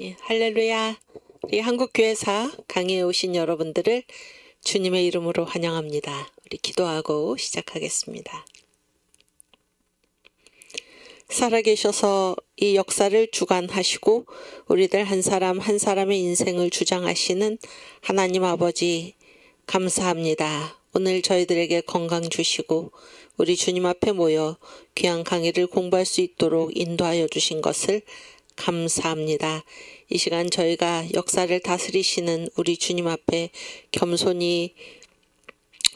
예, 할렐루야. 우리 한국교회사 강의에 오신 여러분들을 주님의 이름으로 환영합니다. 우리 기도하고 시작하겠습니다. 살아계셔서 이 역사를 주관하시고 우리들 한 사람 한 사람의 인생을 주장하시는 하나님 아버지 감사합니다. 오늘 저희들에게 건강 주시고 우리 주님 앞에 모여 귀한 강의를 공부할 수 있도록 인도하여 주신 것을 감사합니다. 이 시간 저희가 역사를 다스리시는 우리 주님 앞에 겸손히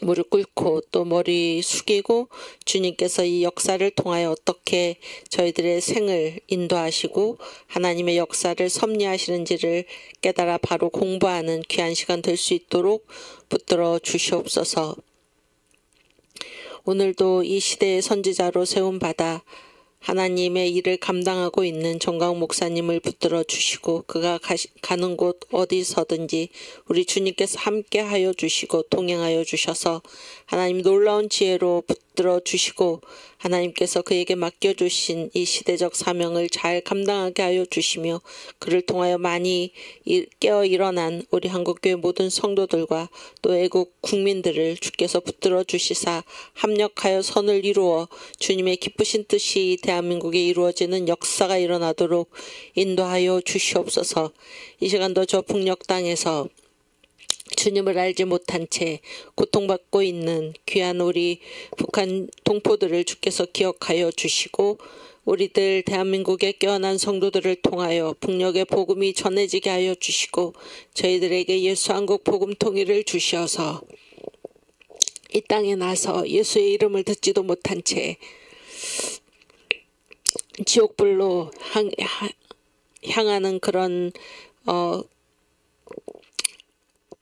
무릎 꿇고 또 머리 숙이고 주님께서 이 역사를 통하여 어떻게 저희들의 생을 인도하시고 하나님의 역사를 섭리하시는지를 깨달아 바로 공부하는 귀한 시간 될 수 있도록 붙들어 주시옵소서. 오늘도 이 시대의 선지자로 세움받아 하나님의 일을 감당하고 있는 정강 목사님을 붙들어 주시고 그가 가는 곳 어디서든지 우리 주님께서 함께하여 주시고 동행하여 주셔서 하나님 놀라운 지혜로 붙들어 주시고 하나님께서 그에게 맡겨주신 이 시대적 사명을 잘 감당하게 하여 주시며 그를 통하여 많이 깨어 일어난 우리 한국교회 모든 성도들과 또 애국 국민들을 주께서 붙들어 주시사 합력하여 선을 이루어 주님의 기쁘신 뜻이 대한민국에 이루어지는 역사가 일어나도록 인도하여 주시옵소서. 이 시간도 저 북녘 땅에서 주님을 알지 못한 채 고통받고 있는 귀한 우리 북한 동포들을 주께서 기억하여 주시고 우리들 대한민국의 깨어난 성도들을 통하여 북녘의 복음이 전해지게 하여 주시고 저희들에게 예수 한국 복음 통일을 주셔서 이 땅에 나서 예수의 이름을 듣지도 못한 채 지옥불로 향하는 그런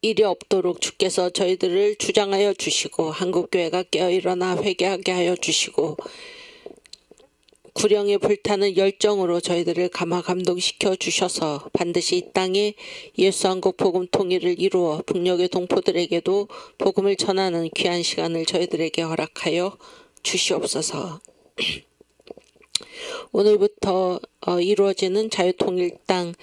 일이 없도록 주께서 저희들을 주장하여 주시고 한국교회가 깨어일어나 회개하게 하여 주시고 구령에 불타는 열정으로 저희들을 감화감동시켜 주셔서 반드시 이 땅에 예수 한국 복음 통일을 이루어 북녘의 동포들에게도 복음을 전하는 귀한 시간을 저희들에게 허락하여 주시옵소서. 오늘부터 이루어지는 자유통일당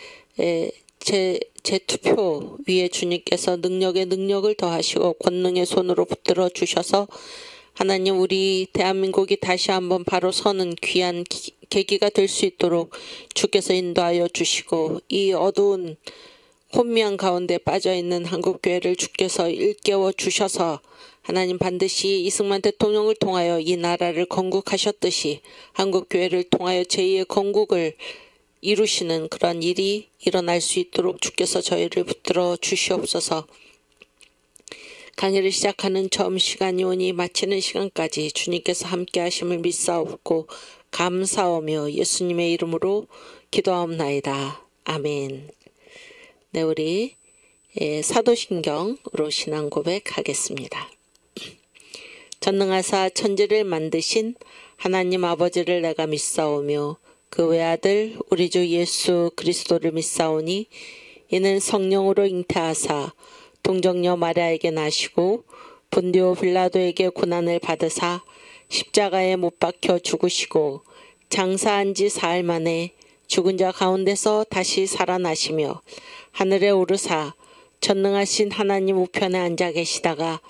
재투표 위에 주님께서 능력에 능력을 더하시고 권능의 손으로 붙들어 주셔서 하나님 우리 대한민국이 다시 한번 바로 서는 귀한 계기가 될 수 있도록 주께서 인도하여 주시고 이 어두운 혼미한 가운데 빠져있는 한국교회를 주께서 일깨워 주셔서 하나님 반드시 이승만 대통령을 통하여 이 나라를 건국하셨듯이 한국교회를 통하여 제2의 건국을 이루시는 그런 일이 일어날 수 있도록 주께서 저희를 붙들어 주시옵소서. 강의를 시작하는 점시간이 오니 마치는 시간까지 주님께서 함께 하심을 믿사옵고 감사하며 예수님의 이름으로 기도하옵나이다. 아멘. 네, 우리 사도신경으로 신앙 고백하겠습니다. 전능하사 천지를 만드신 하나님 아버지를 내가 믿사오며 그 외아들 우리 주 예수 그리스도를 믿사오니 이는 성령으로 잉태하사 동정녀 마리아에게 나시고 본디오 빌라도에게 고난을 받으사 십자가에 못 박혀 죽으시고 장사한 지 사흘 만에 죽은 자 가운데서 다시 살아나시며 하늘에 오르사 전능하신 하나님 우편에 앉아 계시다가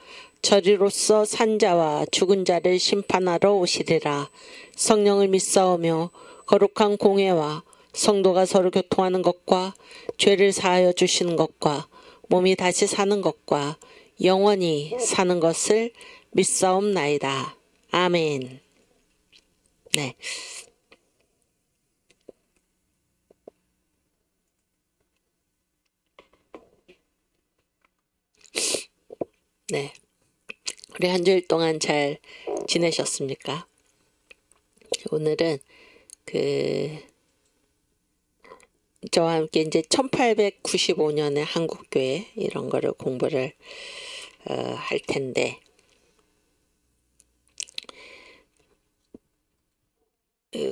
저리로서 산 자와 죽은 자를 심판하러 오시리라. 성령을 믿사오며 거룩한 공회와 성도가 서로 교통하는 것과 죄를 사하여 주시는 것과 몸이 다시 사는 것과 영원히 사는 것을 믿사옵나이다. 아멘. 네. 네. 우리 한 주일 동안 잘 지내셨습니까? 오늘은 저와 함께 이제 1895년의 한국교회 이런 거를 공부를 할 텐데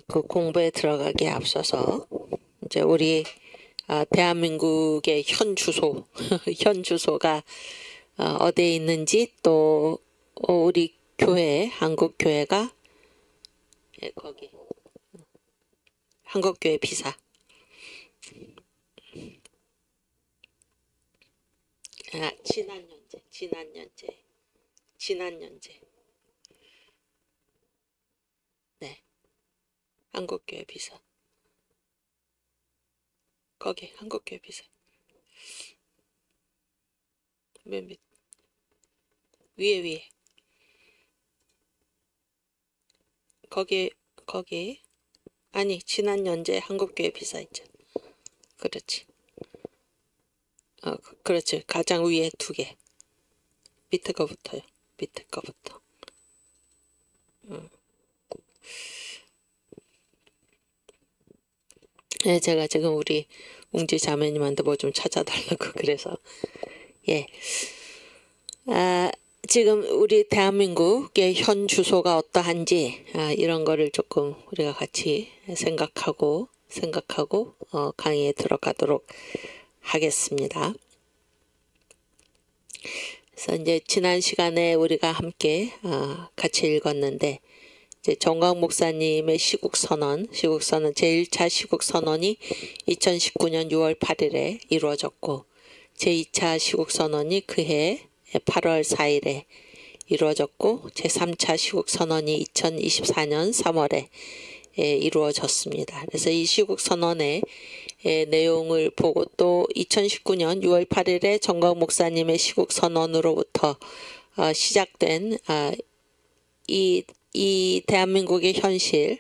그 공부에 들어가기에 앞서서 이제 우리 대한민국의 현 주소 현 주소가 어디에 있는지 또 우리 교회 한국교회가 거기 한국교회 비사 지난 연재. 네, 한국교회 비서. 거기 한국교회 비서. 맨 밑, 위에. 거기 아니 지난 연재 한국교회 비서 있죠. 그렇지. 그렇지. 가장 위에 2개. 밑에 거부터요. 밑에 거부터. 네, 제가 지금 우리 웅지 자매님한테 뭐 좀 찾아달라고 그래서 예. 지금 우리 대한민국의 현 주소가 어떠한지 이런 거를 조금 우리가 같이 생각하고 강의에 들어가도록 하겠습니다. 그래서 이제 지난 시간에 우리가 함께 같이 읽었는데 이제 정광 목사님의 시국선언 제1차 시국선언이 2019년 6월 8일에 이루어졌고 제2차 시국선언이 그해 8월 4일에 이루어졌고 제3차 시국선언이 2024년 3월에 이루어졌습니다. 그래서 이 시국선언의 내용을 보고 또 2019년 6월 8일에 정광 목사님의 시국선언으로부터 시작된 이 대한민국의 현실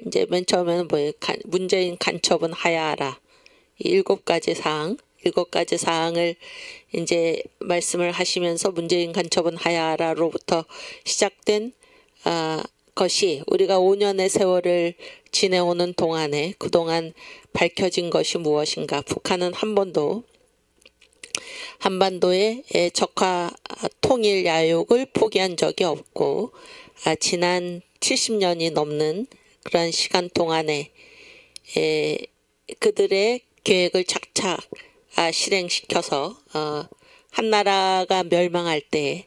이제 맨 처음에는 뭐예요? 문재인 간첩은 하야하라. 7가지 사항을 이제 말씀을 하시면서 문재인 간첩은 하야하라로부터 시작된 것이 우리가 5년의 세월을 지내오는 동안에 그동안 밝혀진 것이 무엇인가. 북한은 한반도의 적화 통일 야욕을 포기한 적이 없고 지난 70년이 넘는 그런 시간 동안에 그들의 계획을 착착 실행시켜서 한 나라가 멸망할 때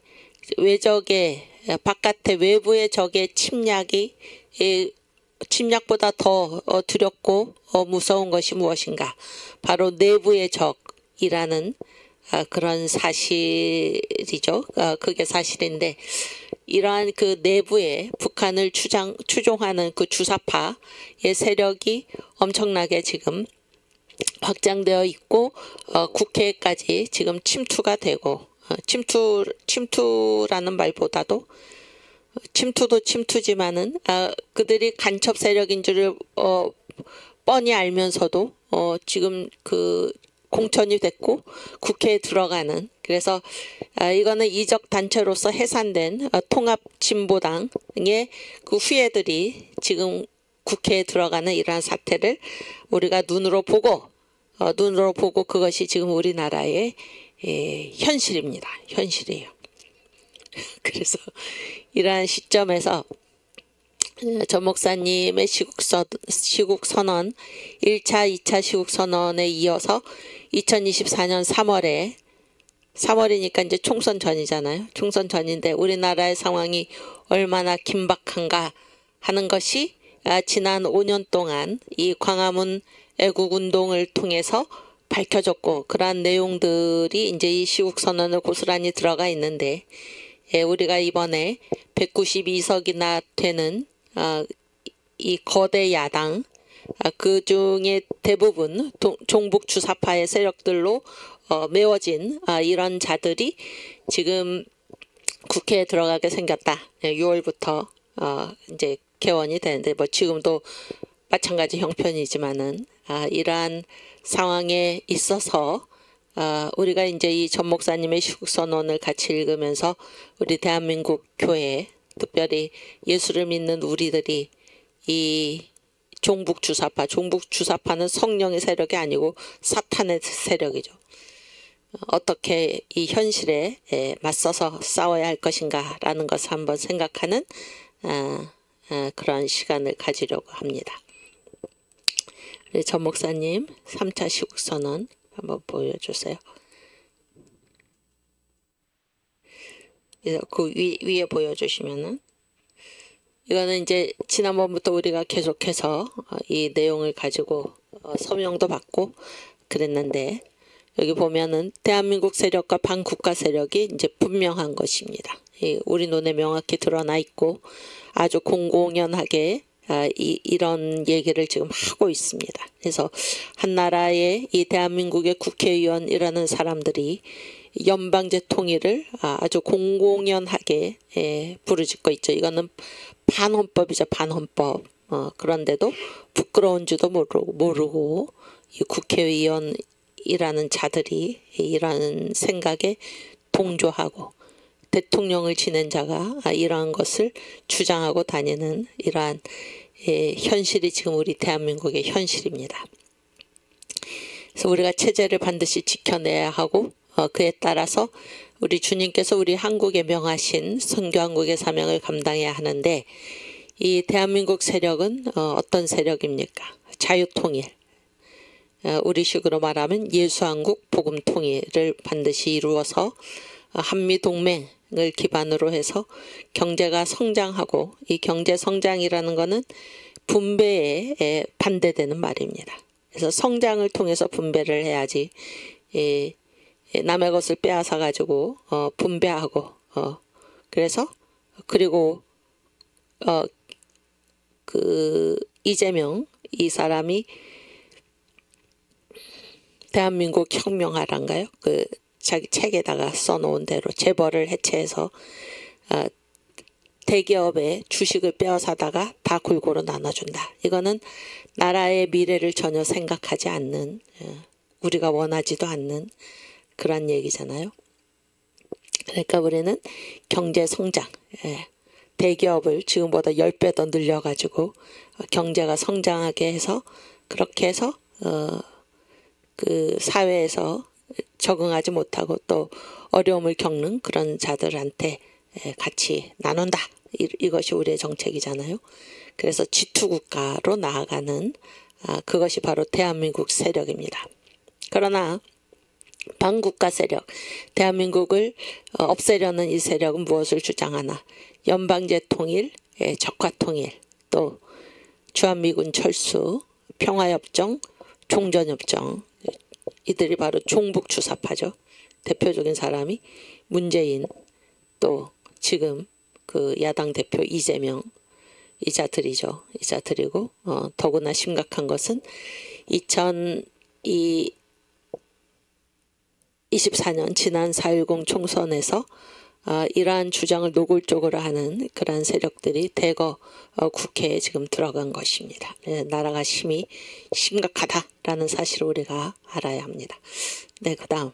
바깥의 외부의 적의 침략보다 더 두렵고 무서운 것이 무엇인가. 바로 내부의 적이라는 그런 사실이죠. 그게 사실인데 이러한 그 내부에 북한을 추종하는 그 주사파의 세력이 엄청나게 지금 확장되어 있고 국회까지 지금 침투가 되고 침투라는 말보다도 침투도 침투지만은 그들이 간첩 세력인 줄을 뻔히 알면서도 지금 그 공천이 됐고 국회에 들어가는 그래서 이거는 이적 단체로서 해산된 통합진보당의 그 후예들이 지금 국회에 들어가는 이러한 사태를 우리가 눈으로 보고 그것이 지금 우리나라의 현실입니다. 현실이에요. 그래서 이러한 시점에서 전 목사님의 시국선언 1차, 2차 시국선언에 이어서 2024년 3월이니까 이제 총선 전이잖아요. 총선 전인데 우리나라의 상황이 얼마나 긴박한가 하는 것이 지난 5년 동안 이 광화문 애국운동을 통해서 밝혀졌고 그러한 내용들이 이제 이 시국선언을 고스란히 들어가 있는데 우리가 이번에 192석이나 되는 이 거대 야당 그 중에 대부분 종북 주사파의 세력들로 메워진 이런 자들이 지금 국회에 들어가게 생겼다. 6월부터 이제 개원이 되는데 뭐 지금도 마찬가지 형편이지만은 이러한 상황에 있어서 우리가 이제 이 전 목사님의 시국선언을 같이 읽으면서 우리 대한민국 교회 특별히 예수를 믿는 우리들이 이 종북 주사파는 성령의 세력이 아니고 사탄의 세력이죠. 어떻게 이 현실에 맞서서 싸워야 할 것인가라는 것을 한번 생각하는 그런 시간을 가지려고 합니다. 전 목사님 3차 시국선언 한번 보여주세요. 그 위에 보여주시면은 이거는 이제 지난번부터 우리가 계속해서 이 내용을 가지고 서명도 받고 그랬는데 여기 보면은 대한민국 세력과 반국가 세력이 이제 분명한 것입니다. 우리 눈에 명확히 드러나 있고 아주 공공연하게 이런 얘기를 지금 하고 있습니다. 그래서 한 나라의 이 대한민국의 국회의원이라는 사람들이 연방제 통일을 아주 공공연하게 부르짖고 있죠. 이거는 반헌법이죠. 반헌법. 그런데도 부끄러운 줄도 모르고 이 국회의원이라는 자들이 이러한 생각에 동조하고 대통령을 지낸 자가 이러한 것을 주장하고 다니는 이러한 현실이 지금 우리 대한민국의 현실입니다. 그래서 우리가 체제를 반드시 지켜내야 하고 그에 따라서 우리 주님께서 우리 한국에 명하신 선교한국의 사명을 감당해야 하는데 이 대한민국 세력은 어떤 세력입니까? 자유통일. 우리식으로 말하면 예수한국 복음통일을 반드시 이루어서 한미동맹을 기반으로 해서 경제가 성장하고 이 경제성장이라는 것은 분배에 반대되는 말입니다. 그래서 성장을 통해서 분배를 해야지 남의 것을 빼앗아 가지고 분배하고 그래서 그리고 그 이재명 이 사람이 대한민국 혁명하란가요? 그 자기 책에다가 써놓은 대로 재벌을 해체해서 대기업의 주식을 빼앗아다가 다 골고루 나눠준다. 이거는 나라의 미래를 전혀 생각하지 않는 우리가 원하지도 않는 그런 얘기잖아요. 그러니까 우리는 경제 성장, 대기업을 지금보다 10배 더 늘려가지고 경제가 성장하게 해서 그렇게 해서 그 사회에서 적응하지 못하고 또 어려움을 겪는 그런 자들한테 같이 나눈다. 이것이 우리의 정책이잖아요. 그래서 G2국가로 나아가는 그것이 바로 대한민국 세력입니다. 그러나 반국가 세력, 대한민국을 없애려는 이 세력은 무엇을 주장하나? 연방제 통일, 적화통일, 또 주한미군 철수, 평화협정, 종전협정, 이들이 바로 종북주사파죠. 대표적인 사람이 문재인, 또 지금 그 야당 대표 이재명, 이 자들이죠. 이 자들이고 더구나 심각한 것은 2024년 지난 4.10 총선에서 이러한 주장을 노골적으로 하는 그러한 세력들이 대거 국회에 지금 들어간 것입니다. 나라가 심각하다라는 사실을 우리가 알아야 합니다. 네, 그 다음.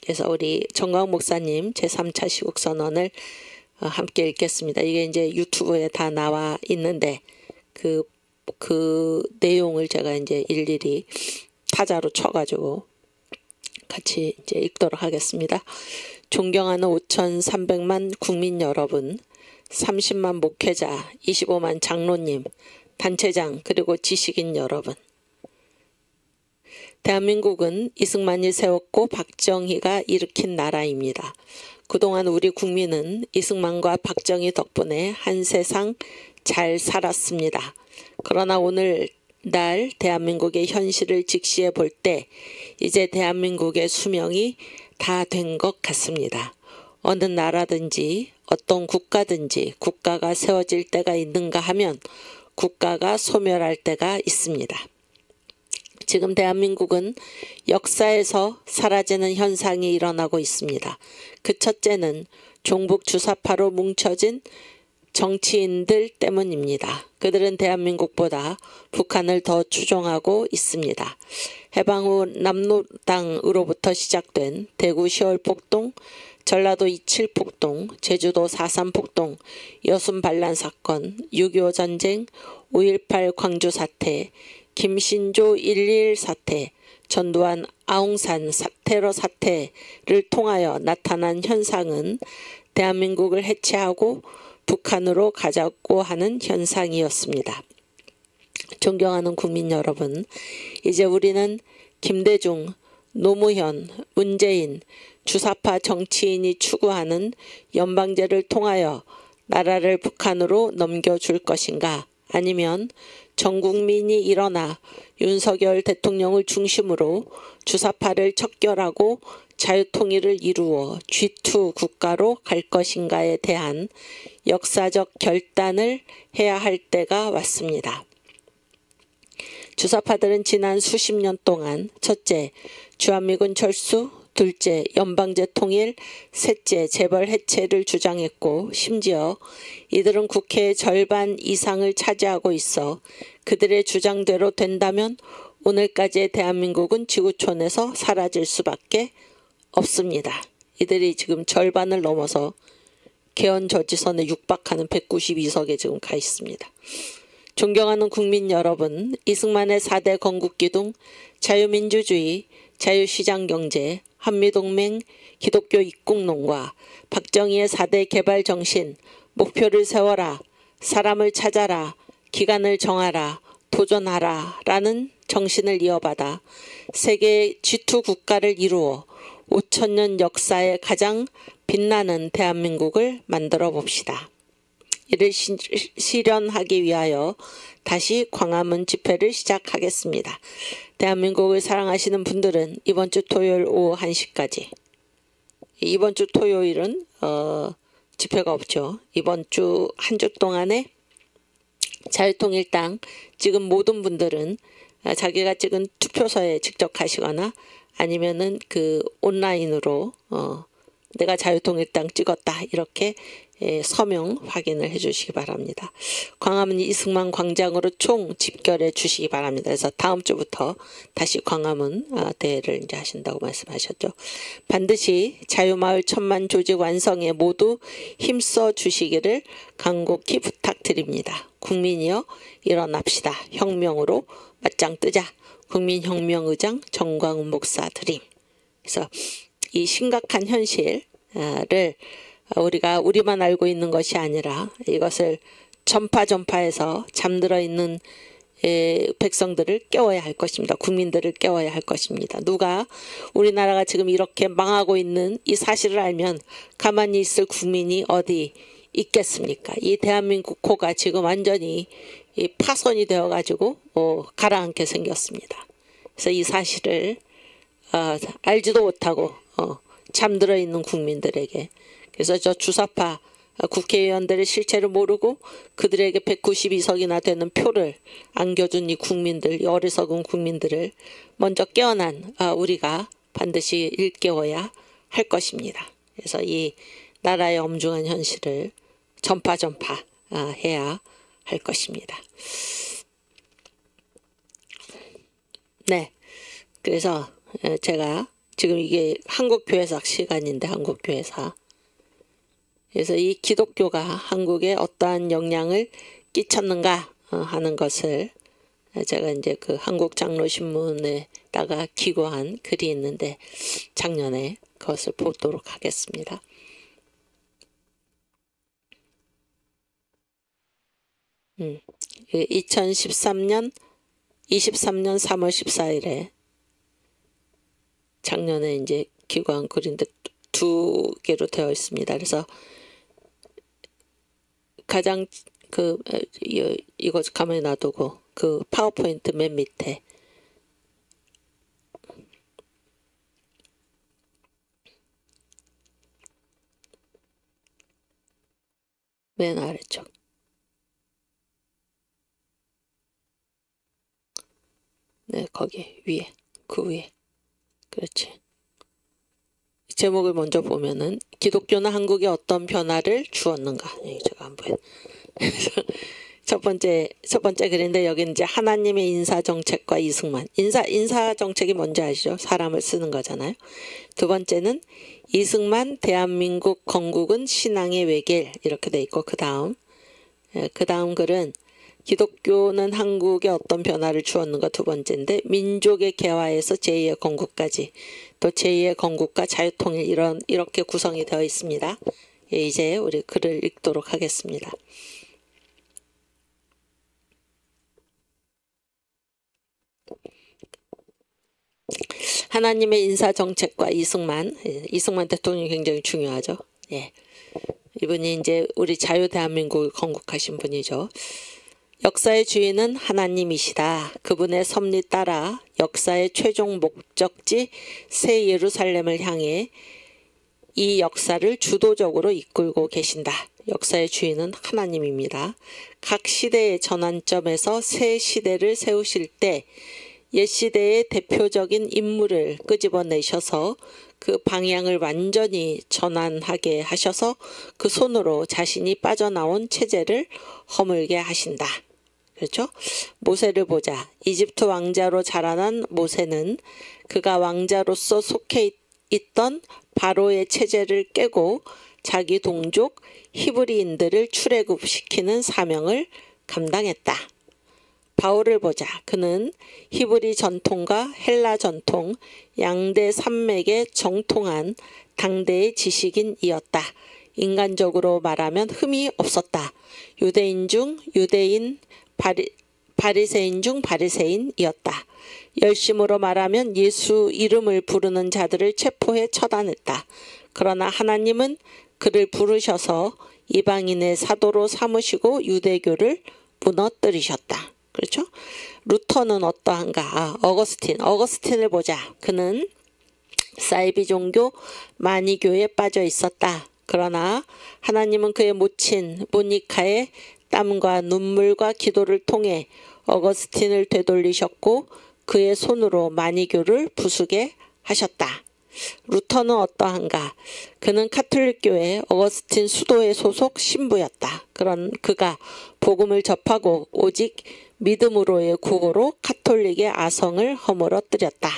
그래서 우리 정광욱 목사님 제3차 시국선언을 함께 읽겠습니다. 이게 이제 유튜브에 다 나와 있는데 그 내용을 제가 이제 일일이 타자로 쳐가지고 같이 이제 읽도록 하겠습니다. 존경하는 5,300만 국민 여러분, 30만 목회자, 25만 장로님, 단체장 그리고 지식인 여러분. 대한민국은 이승만이 세웠고 박정희가 일으킨 나라입니다. 그동안 우리 국민은 이승만과 박정희 덕분에 한 세상 잘 살았습니다. 그러나 오늘날 대한민국의 현실을 직시해 볼 때 이제 대한민국의 수명이 다 된 것 같습니다. 어느 나라든지 어떤 국가든지 국가가 세워질 때가 있는가 하면 국가가 소멸할 때가 있습니다. 지금 대한민국은 역사에서 사라지는 현상이 일어나고 있습니다. 그 첫째는 종북 주사파로 뭉쳐진 정치인들 때문입니다. 그들은 대한민국보다 북한을 더 추종하고 있습니다. 해방 후 남로당으로부터 시작된 대구 10월 폭동, 전라도 27 폭동, 제주도 4.3 폭동, 여순 반란 사건, 6.25 전쟁, 5.18 광주 사태, 김신조 1.1 사태, 전두환 아웅산 테러 사태를 통하여 나타난 현상은 대한민국을 해체하고 북한으로 가자고 하는 현상이었습니다. 존경하는 국민 여러분, 이제 우리는 김대중, 노무현, 문재인, 주사파 정치인이 추구하는 연방제를 통하여 나라를 북한으로 넘겨줄 것인가, 아니면 전 국민이 일어나 윤석열 대통령을 중심으로 주사파를 척결하고 자유통일을 이루어 G2 국가로 갈 것인가에 대한 역사적 결단을 해야 할 때가 왔습니다. 주사파들은 지난 수십 년 동안 첫째, 주한미군 철수, 둘째, 연방제 통일, 셋째, 재벌 해체를 주장했고 심지어 이들은 국회의 절반 이상을 차지하고 있어 그들의 주장대로 된다면 오늘까지의 대한민국은 지구촌에서 사라질 수밖에 없습니다. 이들이 지금 절반을 넘어서 개헌저지선에 육박하는 192석에 지금 가 있습니다. 존경하는 국민 여러분, 이승만의 4대 건국기둥, 자유민주주의, 자유시장경제, 한미동맹, 기독교 입국론과 박정희의 4대 개발정신, 목표를 세워라, 사람을 찾아라, 기간을 정하라, 도전하라 라는 정신을 이어받아 세계 G2 국가를 이루어 5천년 역사에 가장 빛나는 대한민국을 만들어 봅시다. 이를 실현하기 위하여 다시 광화문 집회를 시작하겠습니다. 대한민국을 사랑하시는 분들은 이번 주 토요일 오후 1시까지, 이번 주 토요일은 집회가 없죠. 이번 주 한 주 동안에 자유통일당 찍은 모든 분들은 자기가 찍은 투표소에 직접 가시거나 아니면은 그 온라인으로 내가 자유통일당 찍었다 이렇게 서명 확인을 해 주시기 바랍니다. 광화문 이승만 광장으로 총 집결해 주시기 바랍니다. 그래서 다음 주부터 다시 광화문 대회를 이제 하신다고 말씀하셨죠. 반드시 자유마을 천만 조직 완성에 모두 힘써 주시기를 간곡히 부탁드립니다. 국민이여 일어납시다. 혁명으로 맞짱 뜨자. 국민혁명의장 정광훈 목사 드림. 그래서 이 심각한 현실을 우리가 우리만 알고 있는 것이 아니라 이것을 전파해서 잠들어 있는 백성들을 깨워야 할 것입니다. 국민들을 깨워야 할 것입니다. 누가 우리나라가 지금 이렇게 망하고 있는 이 사실을 알면 가만히 있을 국민이 어디 있겠습니까? 이 대한민국 코가 지금 완전히 파손이 되어가지고 가라앉게 생겼습니다. 그래서 이 사실을 알지도 못하고 잠들어 있는 국민들에게, 그래서 저 주사파 국회의원들의 실체를 모르고 그들에게 192석이나 되는 표를 안겨준 이 국민들, 이 어리석은 국민들을 먼저 깨어난 우리가 반드시 일깨워야 할 것입니다. 그래서 이 나라의 엄중한 현실을 전파해야 할 것입니다. 네, 그래서 제가 지금 이게 한국교회사 시간인데, 한국교회사. 그래서 이 기독교가 한국에 어떠한 영향을 끼쳤는가 하는 것을 제가 이제 그 한국장로신문에다가 기고한 글이 있는데 작년에 그것을 보도록 하겠습니다. 2023년 3월 14일에 작년에 이제 기고한 글인데 두 개로 되어 있습니다. 그래서 가장 이거 가만히 놔두고 그 파워포인트 맨 밑에 맨 아래쪽 네, 거기 위에, 그 위에. 그렇지. 제목을 먼저 보면은 기독교는 한국에 어떤 변화를 주었는가. 제가 한번 첫 번째 글인데 여기 이제 하나님의 인사 정책과 이승만. 인사 정책이 뭔지 아시죠? 사람을 쓰는 거잖아요. 두 번째는 이승만 대한민국 건국은 신앙의 외길 이렇게 돼 있고 그 다음 글은 기독교는 한국에 어떤 변화를 주었는가 두 번째인데 민족의 개화에서 제2의 건국까지 또 제2의 건국과 자유통일 이렇게 구성이 되어 있습니다. 이제 우리 글을 읽도록 하겠습니다. 하나님의 인사정책과 이승만 대통령이 굉장히 중요하죠. 예. 이분이 이제 우리 자유 대한민국을 건국하신 분이죠. 역사의 주인은 하나님이시다. 그분의 섭리 따라 역사의 최종 목적지 새 예루살렘을 향해 이 역사를 주도적으로 이끌고 계신다. 역사의 주인은 하나님입니다. 각 시대의 전환점에서 새 시대를 세우실 때 옛 시대의 대표적인 인물을 끄집어내셔서 그 방향을 완전히 전환하게 하셔서 그 손으로 자신이 빠져나온 체제를 허물게 하신다. 그렇죠? 모세를 보자. 이집트 왕자로 자라난 모세는 그가 왕자로서 속해 있던 바로의 체제를 깨고 자기 동족 히브리인들을 출애굽시키는 사명을 감당했다. 바울을 보자. 그는 히브리 전통과 헬라 전통, 양대 산맥에 정통한 당대의 지식인이었다. 인간적으로 말하면 흠이 없었다. 유대인 중 유대인, 바리새인 중 바리새인이었다. 열심으로 말하면 예수 이름을 부르는 자들을 체포해 처단했다. 그러나 하나님은 그를 부르셔서 이방인의 사도로 삼으시고 유대교를 무너뜨리셨다. 그렇죠? 루터는 어떠한가? 어거스틴을 보자. 그는 사이비 종교 마니교에 빠져 있었다. 그러나 하나님은 그의 모친 모니카의 땀과 눈물과 기도를 통해 어거스틴을 되돌리셨고 그의 손으로 마니교를 부수게 하셨다. 루터는 어떠한가? 그는 카톨릭교회 어거스틴 수도의 소속 신부였다. 그런 그가 복음을 접하고 오직 믿음으로의 구호로 카톨릭의 아성을 허물어뜨렸다.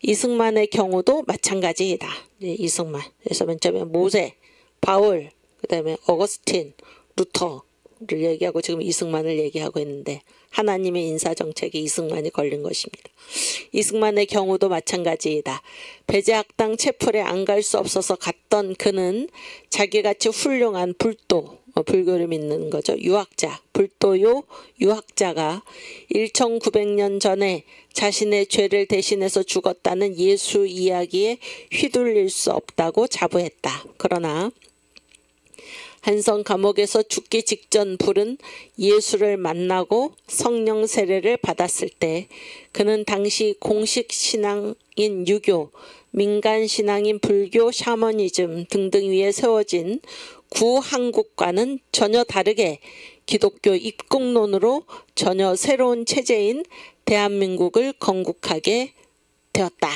이승만의 경우도 마찬가지이다. 이승만. 그래서 맨 처음에 모세, 바울, 그 다음에 어거스틴, 루터를 얘기하고 지금 이승만을 얘기하고 있는데 하나님의 인사정책에 이승만이 걸린 것입니다. 이승만의 경우도 마찬가지이다. 배제학당 채플에 안 갈 수 없어서 갔던 그는 자기같이 훌륭한 불교를 믿는 거죠. 유학자, 불도요 유학자가 1900년 전에 자신의 죄를 대신해서 죽었다는 예수 이야기에 휘둘릴 수 없다고 자부했다. 그러나 한성 감옥에서 죽기 직전 불은 예수를 만나고 성령 세례를 받았을 때 그는 당시 공식 신앙인 유교, 민간 신앙인 불교, 샤머니즘 등등 위에 세워진 구한국과는 전혀 다르게 기독교 입국론으로 전혀 새로운 체제인 대한민국을 건국하게 되었다.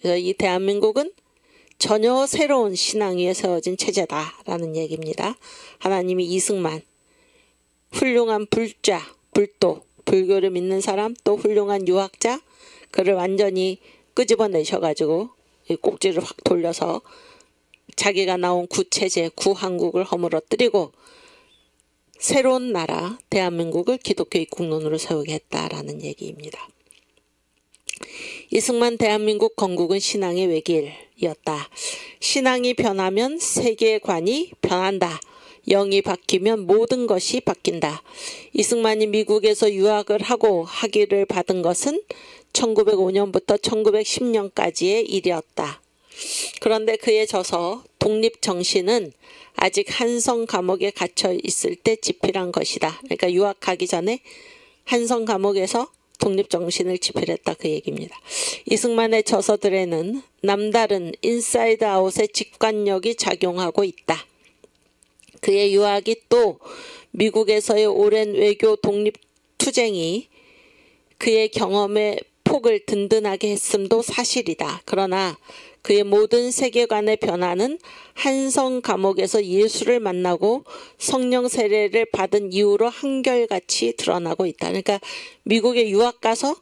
그래서 이 대한민국은 전혀 새로운 신앙 위에 세워진 체제다라는 얘기입니다. 하나님이 이승만, 훌륭한 불교를 믿는 사람, 또 훌륭한 유학자, 그를 완전히 끄집어내셔가지고 꼭지를 확 돌려서 자기가 나온 구체제, 구한국을 허물어뜨리고 새로운 나라, 대한민국을 기독교 입국론으로 세우게 했다라는 얘기입니다. 이승만 대한민국 건국은 신앙의 외길이었다. 신앙이 변하면 세계관이 변한다. 영이 바뀌면 모든 것이 바뀐다. 이승만이 미국에서 유학을 하고 학위를 받은 것은 1905년부터 1910년까지의 일이었다. 그런데 그의 저서 독립정신은 아직 한성 감옥에 갇혀 있을 때 집필한 것이다. 그러니까 유학하기 전에 한성 감옥에서 독립정신을 집필했다 그 얘기입니다. 이승만의 저서들에는 남다른 인사이드 아웃의 직관력이 작용하고 있다. 그의 유학이 또 미국에서의 오랜 외교 독립투쟁이 그의 경험의 폭을 든든하게 했음도 사실이다. 그러나 그의 모든 세계관의 변화는 한성 감옥에서 예수를 만나고 성령 세례를 받은 이후로 한결같이 드러나고 있다. 그러니까 미국에 유학 가서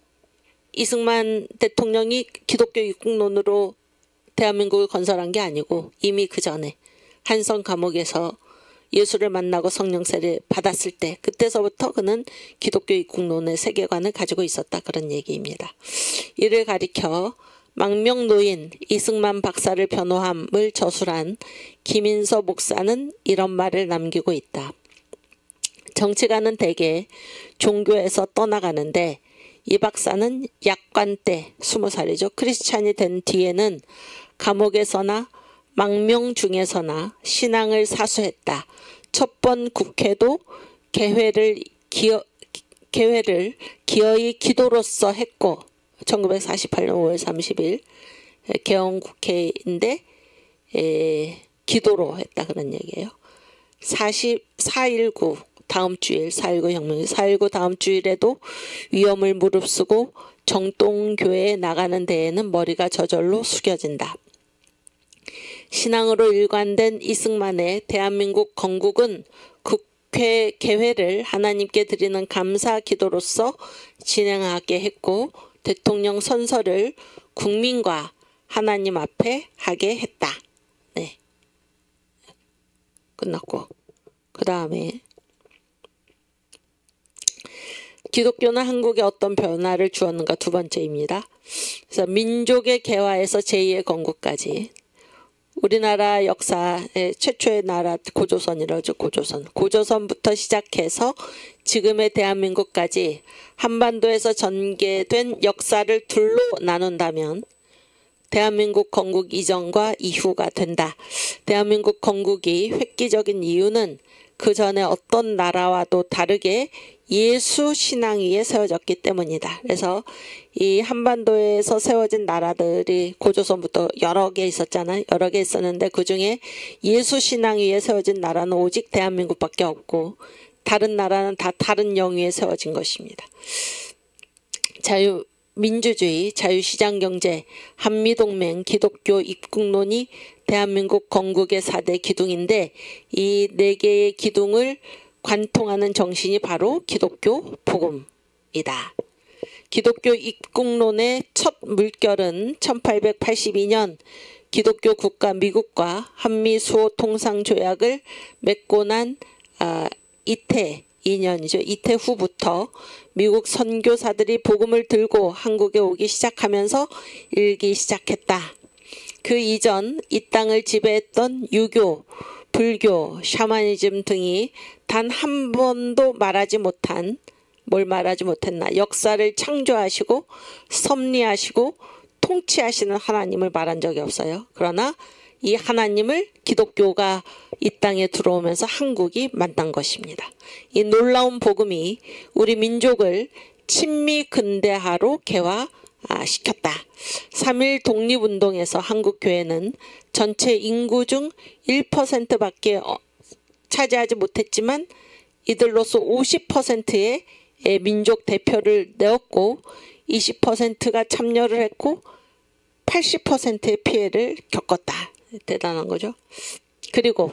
이승만 대통령이 기독교 입국론으로 대한민국을 건설한 게 아니고 이미 그 전에 한성 감옥에서 예수를 만나고 성령 세례를 받았을 때 그때서부터 그는 기독교 입국론의 세계관을 가지고 있었다. 그런 얘기입니다. 이를 가리켜 망명노인 이승만 박사를 변호함을 저술한 김인서 목사는 이런 말을 남기고 있다. 정치가는 대개 종교에서 떠나가는데 이 박사는 약관 때 20살이죠. 크리스찬이 된 뒤에는 감옥에서나 망명 중에서나 신앙을 사수했다. 첫 번 국회도 개회를 개회를 기어이 기도로서 했고 1948년 5월 30일 개헌국회인데 기도로 했다 그런 얘기예요. 4.19 다음 주일 4.19 혁명이 4.19 다음 주일에도 위험을 무릅쓰고 정동교회에 나가는 데에는 머리가 저절로 숙여진다. 신앙으로 일관된 이승만의 대한민국 건국은 국회 개회를 하나님께 드리는 감사 기도로서 진행하게 했고 대통령 선서를 국민과 하나님 앞에 하게 했다. 네. 끝났고 그 다음에 기독교는 한국에 어떤 변화를 주었는가 두 번째입니다. 그래서 민족의 개화에서 제2의 건국까지 우리나라 역사의 최초의 나라 고조선이라죠. 고조선부터 시작해서 지금의 대한민국까지 한반도에서 전개된 역사를 둘로 나눈다면 대한민국 건국 이전과 이후가 된다. 대한민국 건국이 획기적인 이유는 그 전에 어떤 나라와도 다르게 예수 신앙 위에 세워졌기 때문이다. 그래서 이 한반도에서 세워진 나라들이 고조선부터 여러 개 있었잖아요. 여러 개 있었는데 그중에 예수 신앙 위에 세워진 나라는 오직 대한민국밖에 없고 다른 나라는 다 다른 영 위에 세워진 것입니다. 민주주의, 자유시장경제, 한미동맹, 기독교 입국론이 대한민국 건국의 4대 기둥인데 이 4개의 기둥을 관통하는 정신이 바로 기독교 복음이다. 기독교 입국론의 첫 물결은 1882년 기독교 국가 미국과 한미수호 통상조약을 맺고 난 이태 2년이죠. 이태 후부터 미국 선교사들이 복음을 들고 한국에 오기 시작하면서 일기 시작했다. 그 이전 이 땅을 지배했던 유교, 불교, 샤머니즘 등이 단 한 번도 말하지 못한 뭘 말하지 못했나 역사를 창조하시고 섭리하시고 통치하시는 하나님을 말한 적이 없어요. 그러나 이 하나님을 기독교가 이 땅에 들어오면서 한국이 만난 것입니다. 이 놀라운 복음이 우리 민족을 친미 근대화로 개화시켰다. 3.1 독립운동에서 한국교회는 전체 인구 중 1%밖에 차지하지 못했지만 이들로서 50%의 민족 대표를 내었고 20%가 참여를 했고 80%의 피해를 겪었다. 대단한 거죠. 그리고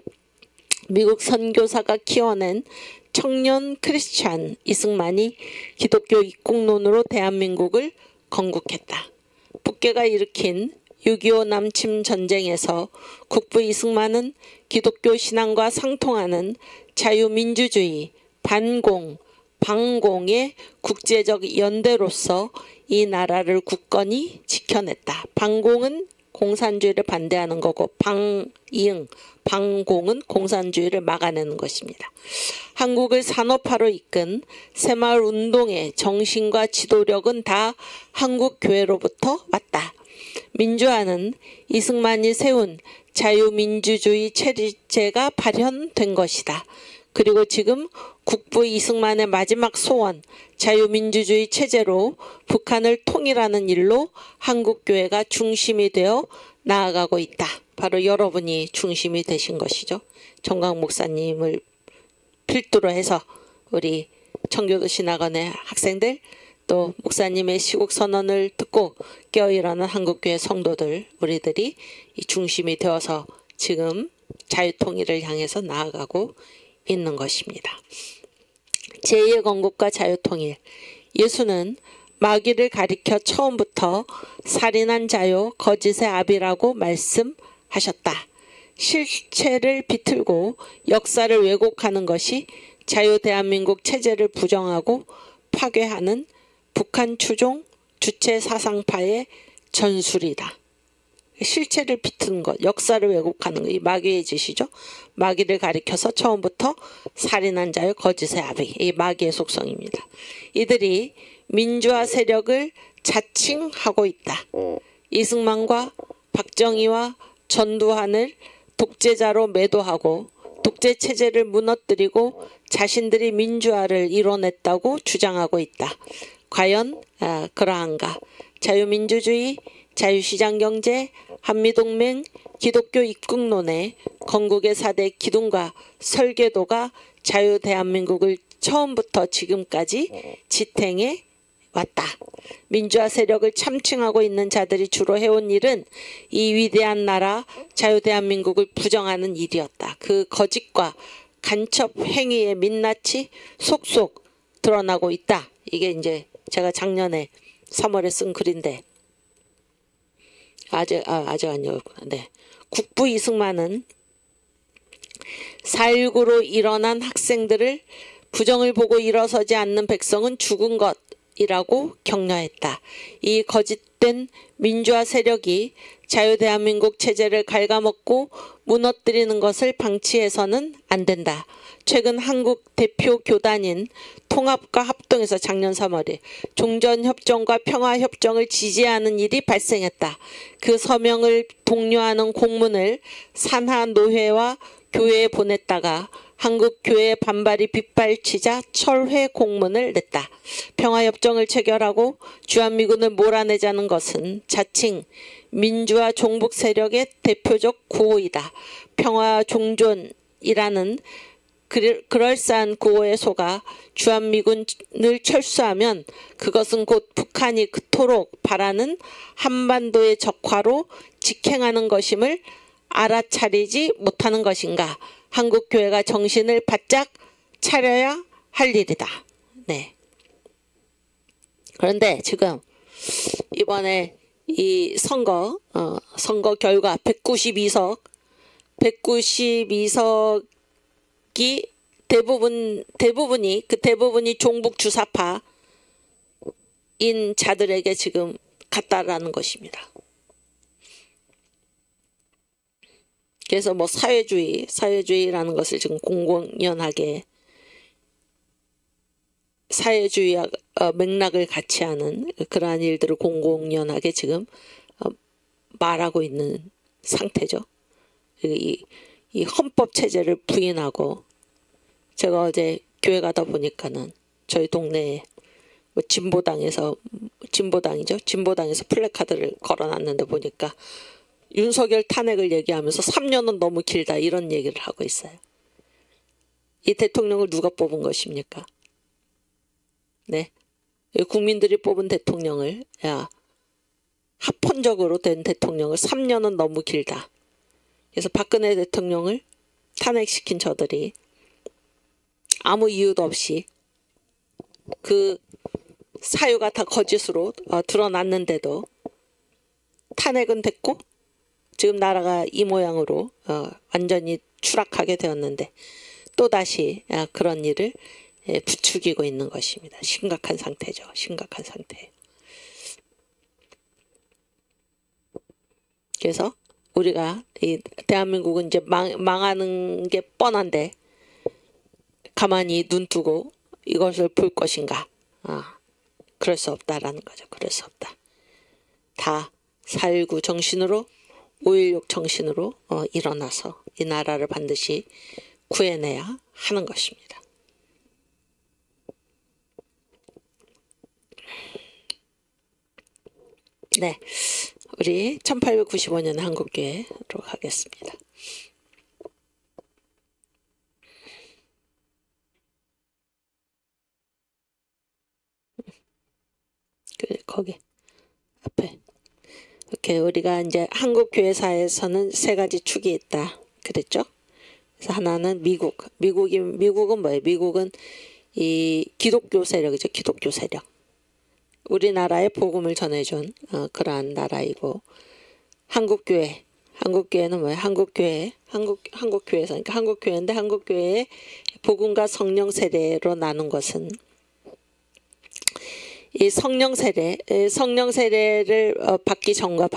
미국 선교사가 키워낸 청년 크리스찬 이승만이 기독교 입국론으로 대한민국을 건국했다. 북괴가 일으킨 6.25 남침 전쟁에서 국부 이승만은 기독교 신앙과 상통하는 자유민주주의, 반공, 방공의 국제적 연대로서 이 나라를 굳건히 지켜냈다. 반공은 공산주의를 반대하는 거고 방공은 공산주의를 막아내는 것입니다. 한국을 산업화로 이끈 새마을 운동의 정신과 지도력은 다 한국교회로부터 왔다. 민주화는 이승만이 세운 자유민주주의 체제가 발현된 것이다. 그리고 지금 국부 이승만의 마지막 소원, 자유민주주의 체제로 북한을 통일하는 일로 한국교회가 중심이 되어 나아가고 있다. 바로 여러분이 중심이 되신 것이죠. 정광 목사님을 필두로 해서 우리 청교도 신학원의 학생들 또 목사님의 시국 선언을 듣고 깨어일어나는 한국교회 성도들 우리들이 이 중심이 되어서 지금 자유통일을 향해서 나아가고 있는 것입니다. 제2의 건국과 자유통일. 예수는 마귀를 가리켜 처음부터 살인한 자요 거짓의 아비라고 말씀하셨다. 실체를 비틀고 역사를 왜곡하는 것이 자유 대한민국 체제를 부정하고 파괴하는 북한 추종 주체 사상파의 전술이다. 실체를 비트는 것, 역사를 왜곡하는 것, 이 마귀의 짓이죠. 마귀를 가리켜서 처음부터 살인한 자의 거짓의 아비, 이 마귀의 속성입니다. 이들이 민주화 세력을 자칭하고 있다. 이승만과 박정희와 전두환을 독재자로 매도하고 독재 체제를 무너뜨리고 자신들이 민주화를 이뤄냈다고 주장하고 있다. 과연 그러한가? 자유민주주의, 자유시장경제, 한미동맹, 기독교 입국론의 건국의 4대 기둥과 설계도가 자유대한민국을 처음부터 지금까지 지탱해 왔다. 민주화 세력을 참칭하고 있는 자들이 주로 해온 일은 이 위대한 나라 자유대한민국을 부정하는 일이었다. 그 거짓과 간첩 행위의 민낯이 속속 드러나고 있다. 이게 이제 제가 작년에 3월에 쓴 글인데 아직 아니었구나. 네. 국부 이승만은 4.19로 일어난 학생들을 부정을 보고 일어서지 않는 백성은 죽은 것이라고 격려했다. 이 거짓된 민주화 세력이 자유대한민국 체제를 갉아먹고 무너뜨리는 것을 방치해서는 안 된다. 최근 한국 대표 교단인 통합과 합동에서 작년 3월에 종전협정과 평화협정을 지지하는 일이 발생했다. 그 서명을 독려하는 공문을 산하노회와 교회에 보냈다가 한국교회의 반발이 빗발치자 철회 공문을 냈다. 평화협정을 체결하고 주한미군을 몰아내자는 것은 자칭 민주화 종북 세력의 대표적 구호이다. 평화 종존이라는 그럴싸한 구호에 속아 주한미군을 철수하면 그것은 곧 북한이 그토록 바라는 한반도의 적화로 직행하는 것임을 알아차리지 못하는 것인가. 한국교회가 정신을 바짝 차려야 할 일이다. 네. 그런데 지금 이번에 이 선거 결과 192석이 대부분이 종북 주사파인 자들에게 지금 갔다라는 것입니다. 그래서 뭐 사회주의라는 것을 지금 공공연하게 사회주의와 맥락을 같이 하는 그러한 일들을 공공연하게 지금 말하고 있는 상태죠. 이 헌법 체제를 부인하고 제가 어제 교회 가다 보니까는 저희 동네에 뭐 진보당에서 플래카드를 걸어놨는데 보니까 윤석열 탄핵을 얘기하면서 3년은 너무 길다 이런 얘기를 하고 있어요. 이 대통령을 누가 뽑은 것입니까? 네, 국민들이 뽑은 대통령을 합헌적으로 된 대통령을 3년은 너무 길다. 그래서 박근혜 대통령을 탄핵시킨 저들이 아무 이유도 없이 그 사유가 다 거짓으로 드러났는데도 탄핵은 됐고 지금 나라가 이 모양으로 완전히 추락하게 되었는데 또다시 그런 일을 부추기고 있는 것입니다. 심각한 상태죠. 심각한 상태. 그래서 우리가 이 대한민국은 이제 망하는 게 뻔한데 가만히 눈 뜨고 이것을 볼 것인가? 그럴 수 없다라는 거죠. 그럴 수 없다. 다 4.19 정신으로 5.16 정신으로 일어나서 이 나라를 반드시 구해내야 하는 것입니다. 네, 우리 1895년 한국교회로 가겠습니다. 거기 앞에 이렇게 우리가 이제 한국교회사에서는 세 가지 축이 있다 그랬죠. 그래서 하나는 미국은 뭐예요? 미국은 이 기독교 세력이죠. 기독교 세력. 우리나라에 복음을 전해준 그러한 나라이고, 한국교회는 뭐예요? 한국교회에서 그러니까 한국교회인데 한국교회의 복음과 성령 세례로 나눈 것은 이 성령 세례를 받기 전과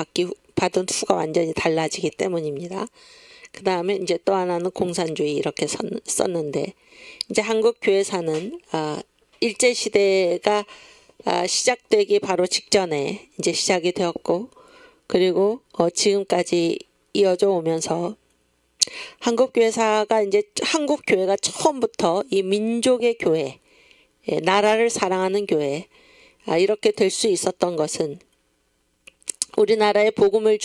받은 후가 완전히 달라지기 때문입니다. 그 다음에 이제 또 하나는 공산주의 이렇게 썼는데, 이제 한국 교회사는 일제 시대가 시작되기 바로 직전에 이제 시작이 되었고, 그리고 지금까지 이어져 오면서 한국교회사가 이제 한국교회가 처음부터 이 민족의 교회, 나라를 사랑하는 교회, 이렇게 될 수 있었던 것은 우리나라에 복음을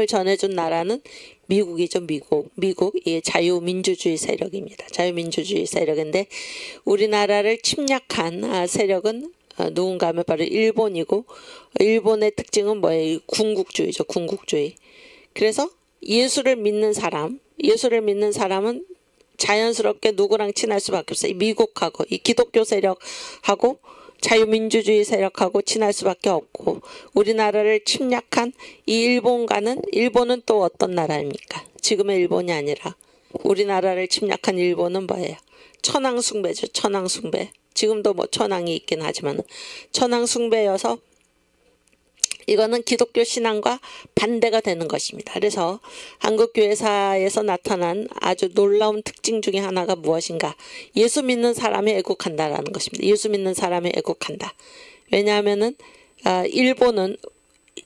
전해준 나라는 미국이죠. 미국 자유민주주의 세력입니다. 자유민주주의 세력인데 우리나라를 침략한 세력은 누군가 하면 바로 일본이고, 일본의 특징은 뭐예요? 군국주의죠. 군국주의. 그래서 예수를 믿는 사람은 자연스럽게 누구랑 친할 수밖에 없어요. 미국하고 이 기독교 세력하고 자유민주주의 세력하고 친할 수밖에 없고, 우리나라를 침략한 이 일본은 또 어떤 나라입니까? 지금의 일본이 아니라 우리나라를 침략한 일본은 뭐예요? 천황숭배죠. 천황숭배. 지금도 뭐 천황이 있긴 하지만 천황숭배여서 이거는 기독교 신앙과 반대가 되는 것입니다. 그래서 한국교회사에서 나타난 아주 놀라운 특징 중에 하나가 무엇인가? 예수 믿는 사람이 애국한다라는 것입니다. 예수 믿는 사람이 애국한다. 왜냐하면은 일본은,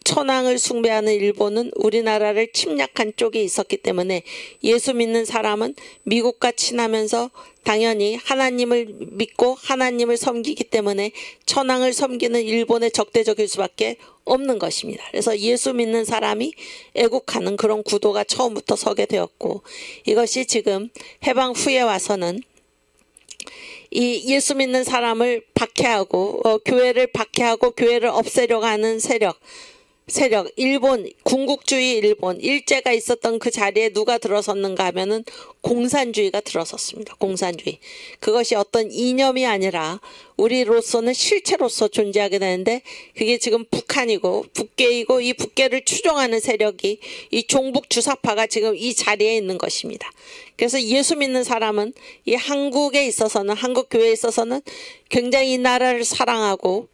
천황을 숭배하는 일본은 우리나라를 침략한 쪽에 있었기 때문에 예수 믿는 사람은 미국과 친하면서 당연히 하나님을 믿고 하나님을 섬기기 때문에 천황을 섬기는 일본의 적대적일 수밖에 없는 것입니다. 그래서 예수 믿는 사람이 애국하는 그런 구도가 처음부터 서게 되었고, 이것이 지금 해방 후에 와서는 이 예수 믿는 사람을 박해하고 교회를 박해하고 교회를 없애려고 하는 세력, 일본, 군국주의 일본, 일제가 있었던 그 자리에 누가 들어섰는가 하면은 공산주의가 들어섰습니다. 공산주의. 그것이 어떤 이념이 아니라 우리로서는 실체로서 존재하게 되는데, 그게 지금 북한이고 북계이고, 이 북계를 추종하는 세력이 이 종북 주사파가 지금 이 자리에 있는 것입니다. 그래서 예수 믿는 사람은 이 한국에 있어서는, 한국 교회에 있어서는 굉장히 이 나라를 사랑하고,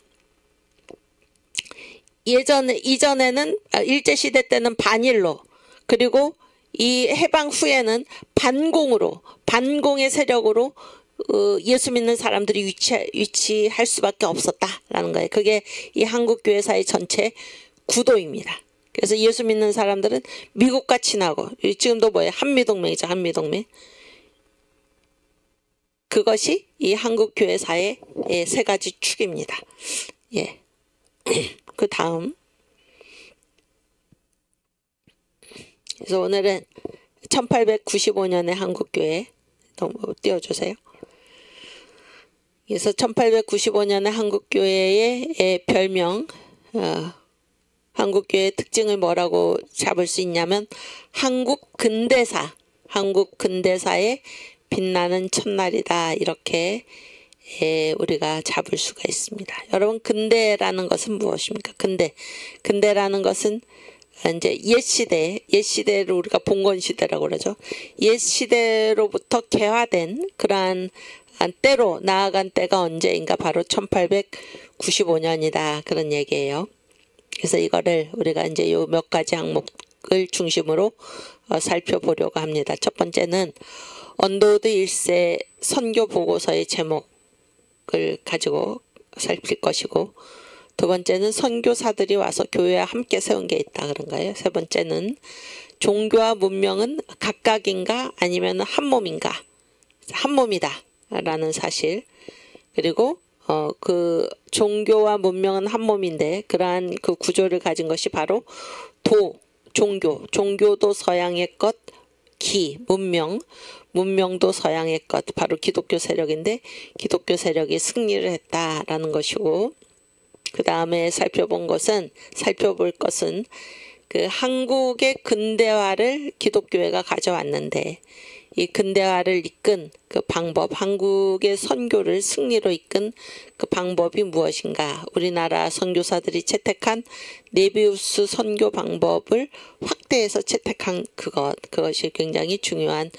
이전에는 일제시대 때는 반일로, 그리고 이 해방 후에는 반공의 세력으로 예수 믿는 사람들이 위치할 수밖에 없었다라는 거예요. 그게 이 한국교회사의 전체 구도입니다. 그래서 예수 믿는 사람들은 미국과 친하고, 지금도 뭐예요? 한미동맹이죠. 한미동맹. 그것이 이 한국교회사의 세 가지 축입니다. 예. 그 다음, 그래서 오늘은 1895년의 한국교회 띄워주세요. 그래서 1895년의 한국교회의 별명, 한국교회의 특징을 뭐라고 잡을 수 있냐면 한국 근대사의 빛나는 첫날이다, 이렇게 우리가 잡을 수가 있습니다. 여러분, 근대라는 것은 무엇입니까? 근대라는 것은 이제 옛시대를 우리가 봉건시대라고 그러죠. 옛시대로부터 개화된 그러한 때로 나아간 때가 언제인가? 바로 1895년이다. 그런 얘기예요. 그래서 이거를 우리가 이제 요 몇 가지 항목을 중심으로 살펴보려고 합니다. 첫 번째는 언더우드 1세 선교 보고서의 제목을 가지고 살필 것이고, 두 번째는 선교사들이 와서 교회와 함께 세운 게 있다, 그런 거예요. 세 번째는 종교와 문명은 각각인가 아니면 한 몸이다 라는 사실. 그리고 그 종교와 문명은 한 몸인데 그러한 그 구조를 가진 것이 바로 종교도 서양의 것, 문명도 서양의 것, 바로 기독교 세력인데 기독교 세력이 승리를 했다라는 것이고, 그 다음에 살펴볼 것은 그 한국의 근대화를 기독교회가 가져왔는데, 이 근대화를 이끈 그 방법, 한국의 선교를 승리로 이끈 그 방법이 무엇인가? 우리나라 선교사들이 채택한 네비우스 선교 방법을 확대해서 채택한 그것이 굉장히 중요한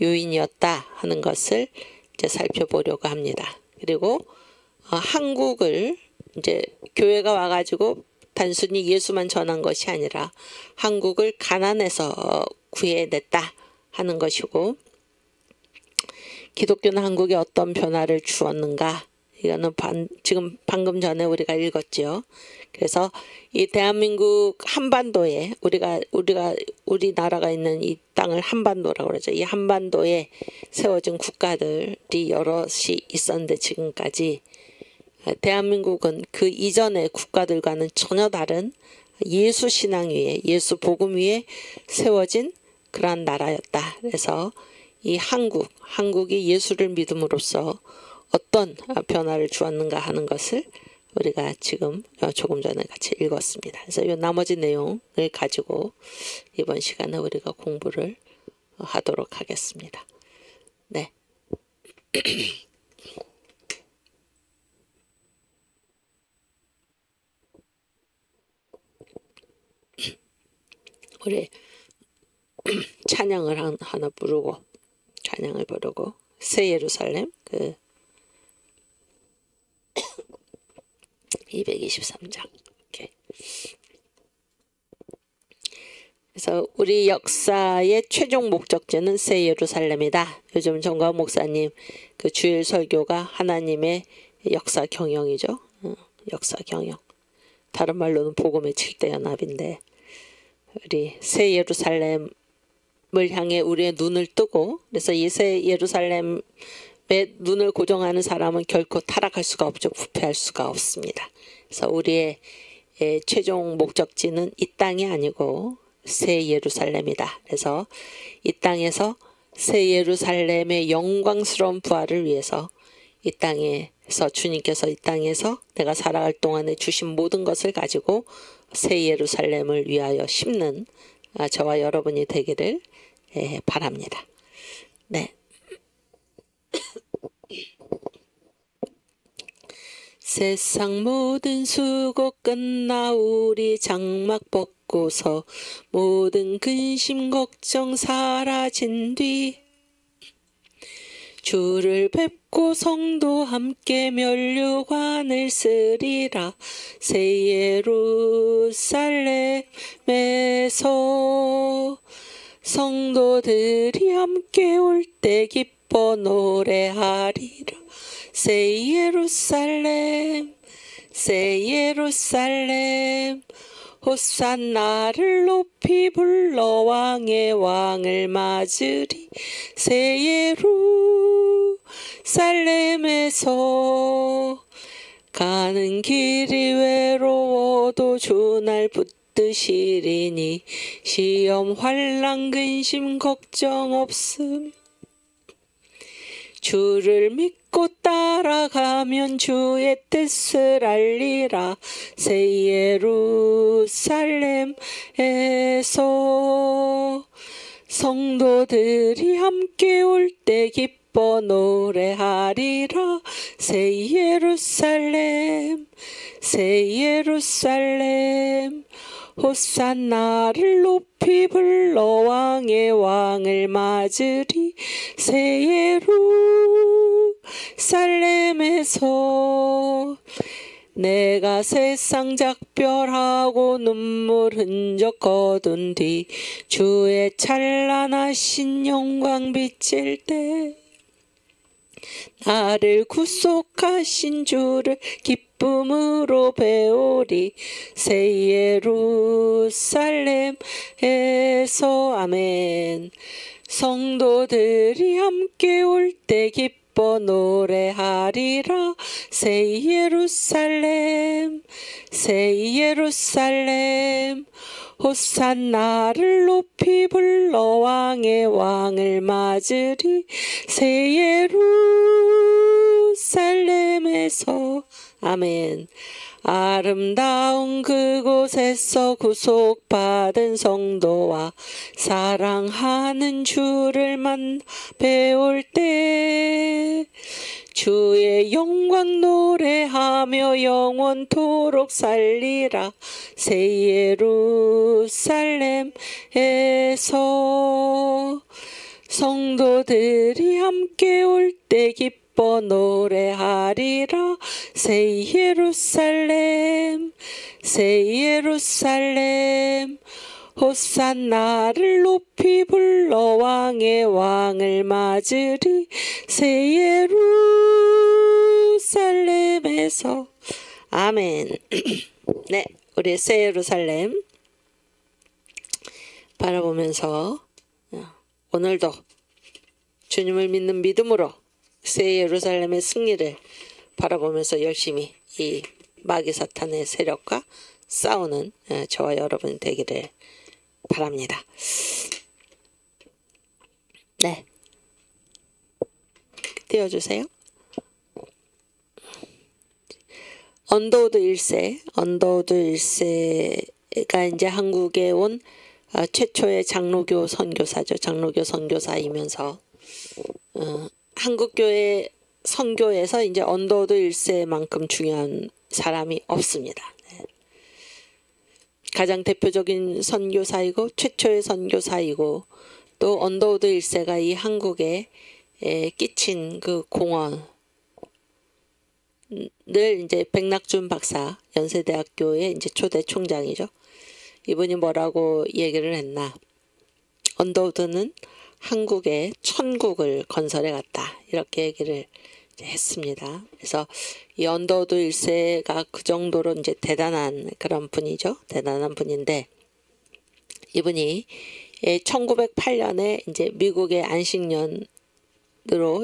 요인이었다 하는 것을 이제 살펴보려고 합니다. 그리고 한국을 이제 교회가 와가지고 단순히 예수만 전한 것이 아니라 한국을 가난에서 구해냈다 하는 것이고, 기독교는 한국에 어떤 변화를 주었는가, 이거는 지금 방금 전에 우리가 읽었죠. 그래서 이 대한민국 한반도에 우리나라가 있는 이 땅을 한반도라고 그러죠. 이 한반도에 세워진 국가들이 여럿이 있었는데 지금까지 대한민국은 그 이전의 국가들과는 전혀 다른 예수 신앙 위에, 예수 복음 위에 세워진 그러한 나라였다. 그래서 이 한국이 예수를 믿음으로써 어떤 변화를 주었는가 하는 것을 우리가 지금 조금 전에 같이 읽었습니다. 그래서 이 나머지 내용을 가지고 이번 시간에 우리가 공부를 하도록 하겠습니다. 네. 우리 찬양을 하나 부르고 찬양을 부르고 새 예루살렘 223장. 이렇게. 그래서 우리 역사의 최종 목적지는 새 예루살렘이다. 요즘 정가훈 목사님 그 주일 설교가 하나님의 역사 경영이죠. 역사 경영. 다른 말로는 복음의 7대 연합인데 우리 새 예루살렘을 향해 우리의 눈을 뜨고 그래서 이 새 예루살렘에 눈을 고정하는 사람은 결코 타락할 수가 없죠. 부패할 수가 없습니다. 그래서 우리의 최종 목적지는 이 땅이 아니고 새 예루살렘이다. 그래서 이 땅에서 새 예루살렘의 영광스러운 부활을 위해서 이 땅에서 주님께서 이 땅에서 내가 살아갈 동안에 주신 모든 것을 가지고 새 예루살렘을 위하여 심는 저와 여러분이 되기를 바랍니다. 네. 세상 모든 수고 끝나 우리 장막 벗고서 모든 근심 걱정 사라진 뒤 주를 뵙고 성도 함께 면류관을 쓰리라. 새 예루살렘에서 성도들이 함께 올 때 기뻐 노래하리라. 새 예루살렘 새 예루살렘 호산나를 높이 불러 왕의 왕을 맞으리. 새 예루살렘에서 가는 길이 외로워도 주 날 붙드시리니 시험 환난 근심 걱정 없음. 주를 믿고 따라가면 주의 뜻을 알리라. 새 예루살렘에서 성도들이 함께 올 때 기뻐 노래하리라. 새 예루살렘 새 예루살렘 호산나를 높이 불러 왕의 왕을 맞으리. 새 예루살렘에서 내가 세상 작별하고 눈물 흔적 거둔 뒤 주의 찬란하신 영광 비칠 때 나를 구속하신 주를 기쁨으로 배우리. 새 예루살렘에서 아멘. 성도들이 함께 올 때 기뻐 노래하리라. 새 예루살렘 새 예루살렘 호산나를 높이 불러 왕의 왕을 맞으리. 새 예루살렘에서 아멘. 아름다운 그곳에서 구속받은 성도와 사랑하는 주를 만나 배울 때 주의 영광 노래하며 영원토록 살리라. 새 예루살렘에서 성도들이 함께 올 때 기뻐 노래하리라. 새 예루살렘 새 예루살렘 호산나를 높이 불러 왕의 왕을 맞으리. 새 예루살렘에서. 아멘. 네, 우리 새 예루살렘 바라보면서 오늘도 주님을 믿는 믿음으로 새 예루살렘의 승리를 바라보면서 열심히 이 마귀 사탄의 세력과 싸우는 저와 여러분 되기를 바랍니다. 네, 띄워주세요. 언더우드 1세, 언더우드 1세가 이제 한국에 온 최초의 장로교 선교사죠. 장로교 선교사이면서 한국교회 선교에서 이제 언더우드 1세만큼 중요한 사람이 없습니다. 가장 대표적인 선교사이고 최초의 선교사이고 또 언더우드 1세가 이 한국에 끼친 그 공헌을 이제 백낙준 박사 연세대학교의 이제 초대 총장이죠. 이분이 뭐라고 얘기를 했나? 언더우드는 한국의 천국을 건설해 갔다. 이렇게 얘기를 했습니다. 그래서 이 언더우드 1세가 그 정도로 이제 대단한 그런 분이죠. 대단한 분인데 이분이 1908년에 이제 미국의 안식년으로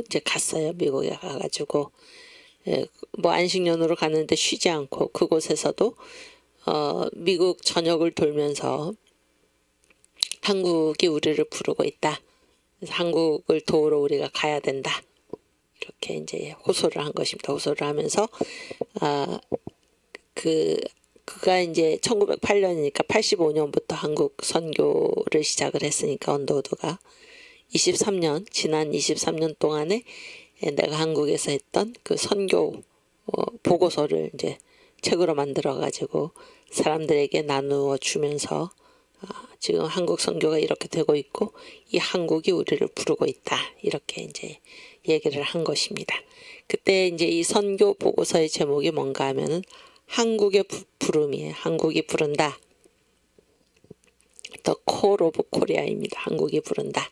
이제 갔어요. 미국에 가가지고 뭐 안식년으로 갔는데 쉬지 않고 그곳에서도 미국 전역을 돌면서 한국이 우리를 부르고 있다. 그래서 한국을 도우러 우리가 가야 된다. 이렇게 이제 호소를 한 것입니다. 호소를 하면서 그가 이제 1908년이니까 85년부터 한국 선교를 시작을 했으니까 언더우드가 23년 지난 23년 동안에 내가 한국에서 했던 그 선교 보고서를 이제 책으로 만들어 가지고 사람들에게 나누어 주면서 지금 한국 선교가 이렇게 되고 있고 이 한국이 우리를 부르고 있다. 이렇게 이제 얘기를 한 것입니다. 그때 이제 이 선교 보고서의 제목이 뭔가 하면은 한국의 부름이에요. 한국이 부른다. The Call of Korea입니다. 한국이 부른다.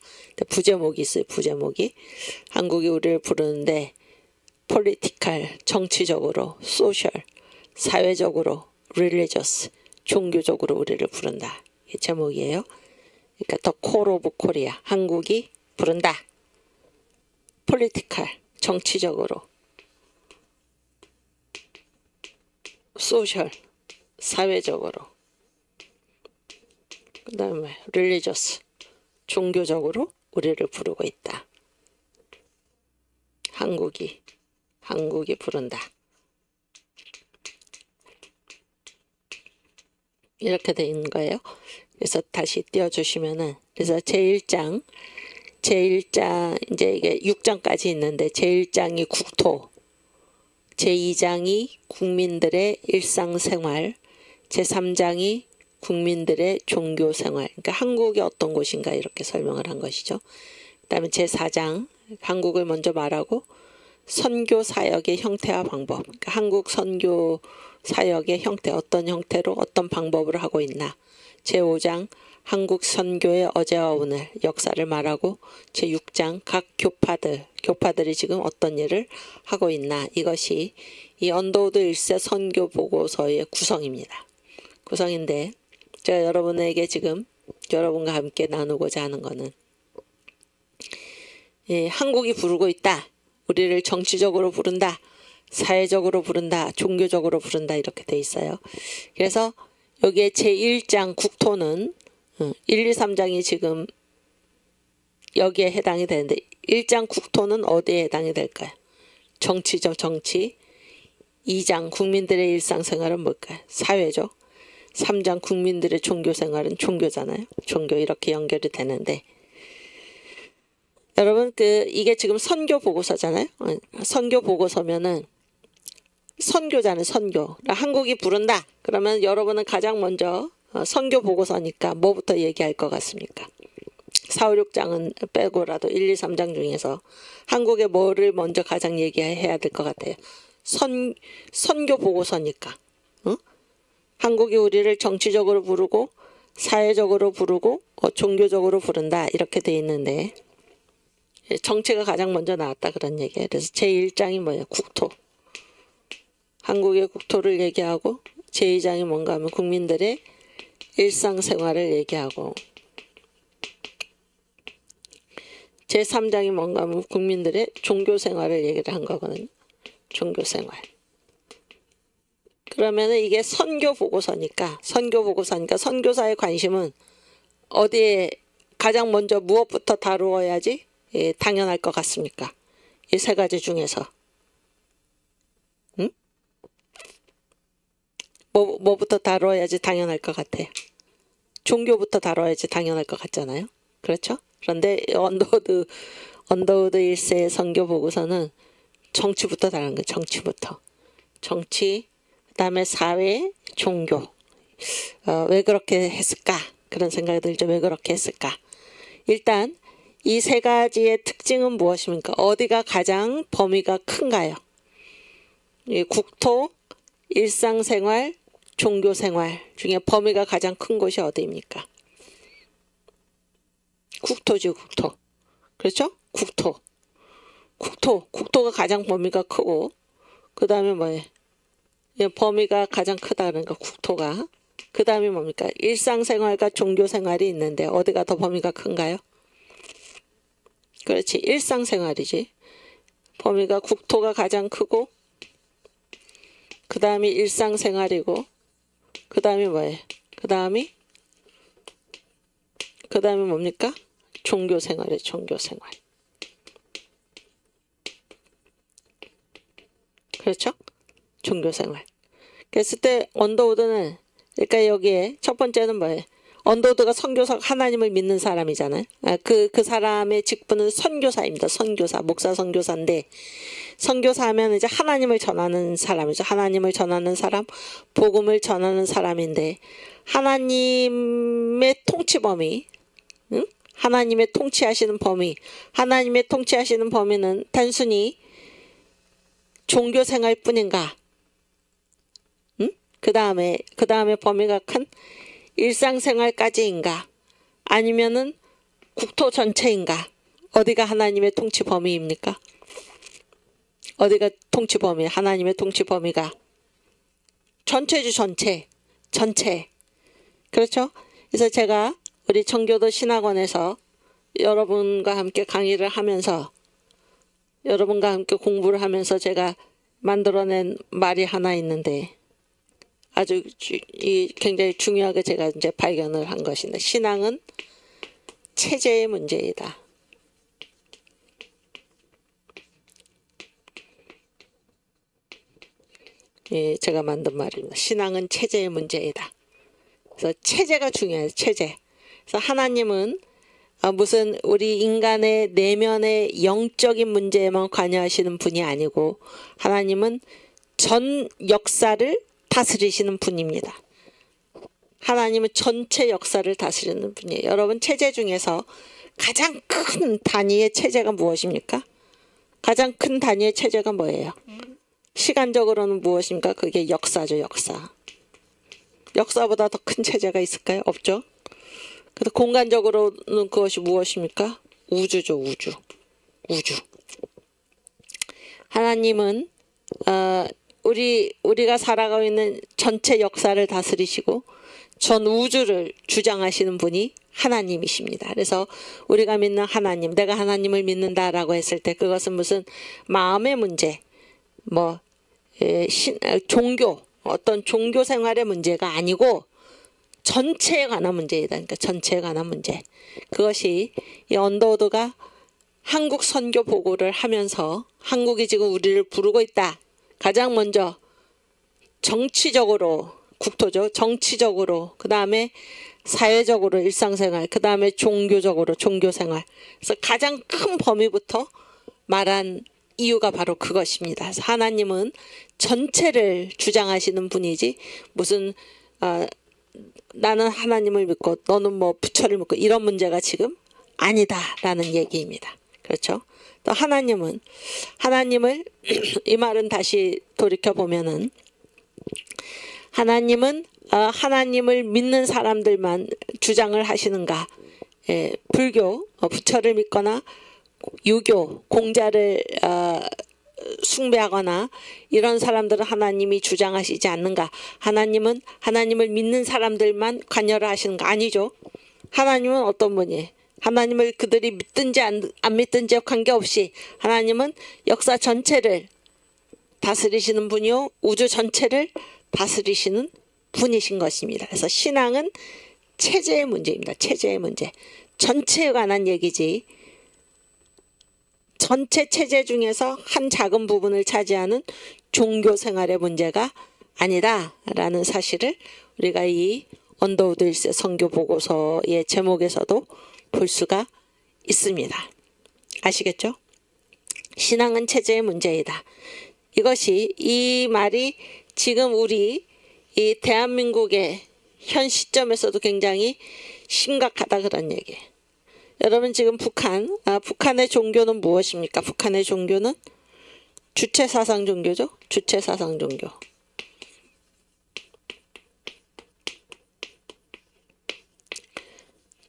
부제목이 있어요. 부제목이 한국이 우리를 부르는데 political 정치적으로, social 사회적으로, religious 종교적으로 우리를 부른다. 이게 제목이에요. 그러니까 The Call of Korea 한국이 부른다. political 정치적으로, social 사회적으로, 그 다음에 religious 종교적으로 우리를 부르고 있다. 한국이 부른다. 이렇게 돼 있는 거예요. 그래서 다시 띄워주시면은 그래서 제1장 이제 이게 6장까지 있는데 제1장이 국토, 제2장이 국민들의 일상생활, 제3장이 국민들의 종교생활, 그러니까 한국이 어떤 곳인가 이렇게 설명을 한 것이죠. 그 다음에 제4장 한국을 먼저 말하고 선교 사역의 형태와 방법, 그러니까 한국 선교 사역의 형태, 어떤 형태로 어떤 방법으로 하고 있나. 제5장 한국 선교의 어제와 오늘 역사를 말하고 제6장 각 교파들이 지금 어떤 일을 하고 있나. 이것이 이 언더우드 1세 선교 보고서의 구성입니다. 구성인데 제가 여러분에게 지금 여러분과 함께 나누고자 하는 것은 한국이 부르고 있다. 우리를 정치적으로 부른다. 사회적으로 부른다. 종교적으로 부른다. 이렇게 돼 있어요. 그래서 여기에 제1장 국토는 1, 2, 3장이 지금 여기에 해당이 되는데 1장 국토는 어디에 해당이 될까요? 정치죠. 정치. 2장 국민들의 일상생활은 뭘까요? 사회죠. 3장 국민들의 종교생활은 종교잖아요. 종교 이렇게 연결이 되는데 여러분 이게 지금 선교 보고서잖아요. 선교 보고서면은 선교자는 선교. 한국이 부른다. 그러면 여러분은 가장 먼저 선교 보고서니까 뭐부터 얘기할 것 같습니까? 4, 5, 6장은 빼고라도 1, 2, 3장 중에서 한국에 뭐를 먼저 가장 얘기해야 될 것 같아요. 선교 보고서니까. 한국이 우리를 정치적으로 부르고 사회적으로 부르고 종교적으로 부른다. 이렇게 돼 있는데 정치가 가장 먼저 나왔다 그런 얘기예요. 그래서 제1장이 뭐예요? 국토. 한국의 국토를 얘기하고 제2장이 뭔가 하면 국민들의 일상생활을 얘기하고 제3장이 뭔가 하면 국민들의 종교생활을 얘기를 한 거거든요. 종교생활. 그러면 이게 선교보고서니까 선교사의 관심은 어디에 가장 먼저 무엇부터 다루어야지 당연할 것 같습니까? 이 세 가지 중에서. 응? 뭐부터 다뤄야지 당연할 것 같아요. 종교부터 다뤄야지 당연할 것 같잖아요. 그렇죠? 그런데 언더우드 1세의 선교보고서는 정치부터 다루는 거예요. 정치부터. 정치, 그 다음에 사회, 종교. 왜 그렇게 했을까? 그런 생각이 들죠. 왜 그렇게 했을까? 일단 이 세 가지의 특징은 무엇입니까? 어디가 가장 범위가 큰가요? 국토, 일상생활, 종교생활 중에 범위가 가장 큰 곳이 어디입니까? 국토죠, 국토. 그렇죠? 국토가 가장 범위가 크고, 그 다음에 뭐예요? 범위가 가장 크다는 거, 국토가. 그 다음에 뭡니까? 일상생활과 종교생활이 있는데 어디가 더 범위가 큰가요? 그렇지, 일상생활이지. 범위가 국토가 가장 크고, 그 다음이 일상생활이고, 그 다음이 뭐예요? 그 다음이 뭡니까? 종교생활이에요. 종교생활. 그렇죠? 종교생활. 그랬을 때 언더우드는, 그러니까 여기에 첫 번째는 뭐예요? 언더우드가 선교사, 하나님을 믿는 사람이잖아요. 그 사람의 직분은 선교사입니다. 선교사, 목사 선교사인데, 선교사하면 이제 하나님을 전하는 사람이죠. 하나님을 전하는 사람, 복음을 전하는 사람인데, 하나님의 통치 범위, 응? 하나님의 통치하시는 범위는 단순히 종교생활 뿐인가? 응? 그 다음에 범위가 큰 일상생활까지인가? 아니면은 국토 전체인가? 어디가 하나님의 통치 범위입니까? 어디가 통치 범위? 하나님의 통치 범위가 전체죠, 전체. 그렇죠? 그래서 제가 우리 청교도 신학원에서 여러분과 함께 강의를 하면서, 여러분과 함께 공부를 하면서 제가 만들어낸 말이 하나 있는데, 아주 굉장히 중요하게 제가 이제 발견을 한 것인데, 신앙은 체제의 문제이다. 예, 제가 만든 말입니다. 신앙은 체제의 문제이다. 그래서 체제가 중요해요. 체제. 그래서 하나님은 무슨 우리 인간의 내면의 영적인 문제에만 관여하시는 분이 아니고, 하나님은 전 역사를 다스리시는 분입니다. 하나님은 전체 역사를 다스리는 분이에요. 여러분, 체제 중에서 가장 큰 단위의 체제가 무엇입니까? 가장 큰 단위의 체제가 뭐예요? 시간적으로는 무엇입니까? 그게 역사죠, 역사. 역사보다 더 큰 체제가 있을까요? 없죠. 그래서 공간적으로는 그것이 무엇입니까? 우주죠, 우주. 하나님은 우리가 살아가고 있는 전체 역사를 다스리시고 전 우주를 주장하시는 분이 하나님이십니다. 그래서 우리가 믿는 하나님, 내가 하나님을 믿는다라고 했을 때 그것은 무슨 마음의 문제, 종교, 어떤 종교 생활의 문제가 아니고 전체에 관한 문제이다. 그러니까 전체에 관한 문제. 그것이 이 언더우드가 한국 선교 보고를 하면서 한국이 지금 우리를 부르고 있다. 가장 먼저 정치적으로, 국토죠. 정치적으로, 그 다음에 사회적으로 일상생활, 그 다음에 종교적으로 종교생활. 그래서 가장 큰 범위부터 말한 이유가 바로 그것입니다. 그래서 하나님은 전체를 주장하시는 분이지 무슨 나는 하나님을 믿고 너는 뭐 부처를 믿고 이런 문제가 지금 아니다라는 얘기입니다. 그렇죠? 또 하나님을 이 말은 다시 돌이켜 보면은 하나님은 하나님을 믿는 사람들만 주장을 하시는가? 불교 부처를 믿거나 유교 공자를 숭배하거나 이런 사람들은 하나님이 주장하시지 않는가? 하나님은 하나님을 믿는 사람들만 관여를 하시는 거 아니죠? 하나님은 어떤 분이에요? 하나님을 그들이 믿든지 안 믿든지 관계없이 하나님은 역사 전체를 다스리시는 분이요, 우주 전체를 다스리시는 분이신 것입니다. 그래서 신앙은 체제의 문제입니다. 체제의 문제. 전체에 관한 얘기지 전체 체제 중에서 한 작은 부분을 차지하는 종교 생활의 문제가 아니다라는 사실을 우리가 이 언더우드 1세 선교 보고서의 제목에서도 볼 수가 있습니다. 아시겠죠? 신앙은 체제의 문제이다. 이것이 이 말이 지금 우리 이 대한민국의 현 시점에서도 굉장히 심각하다 그런 얘기예요. 여러분 지금 북한의 종교는 무엇입니까? 북한의 종교는 주체사상 종교죠. 주체사상 종교.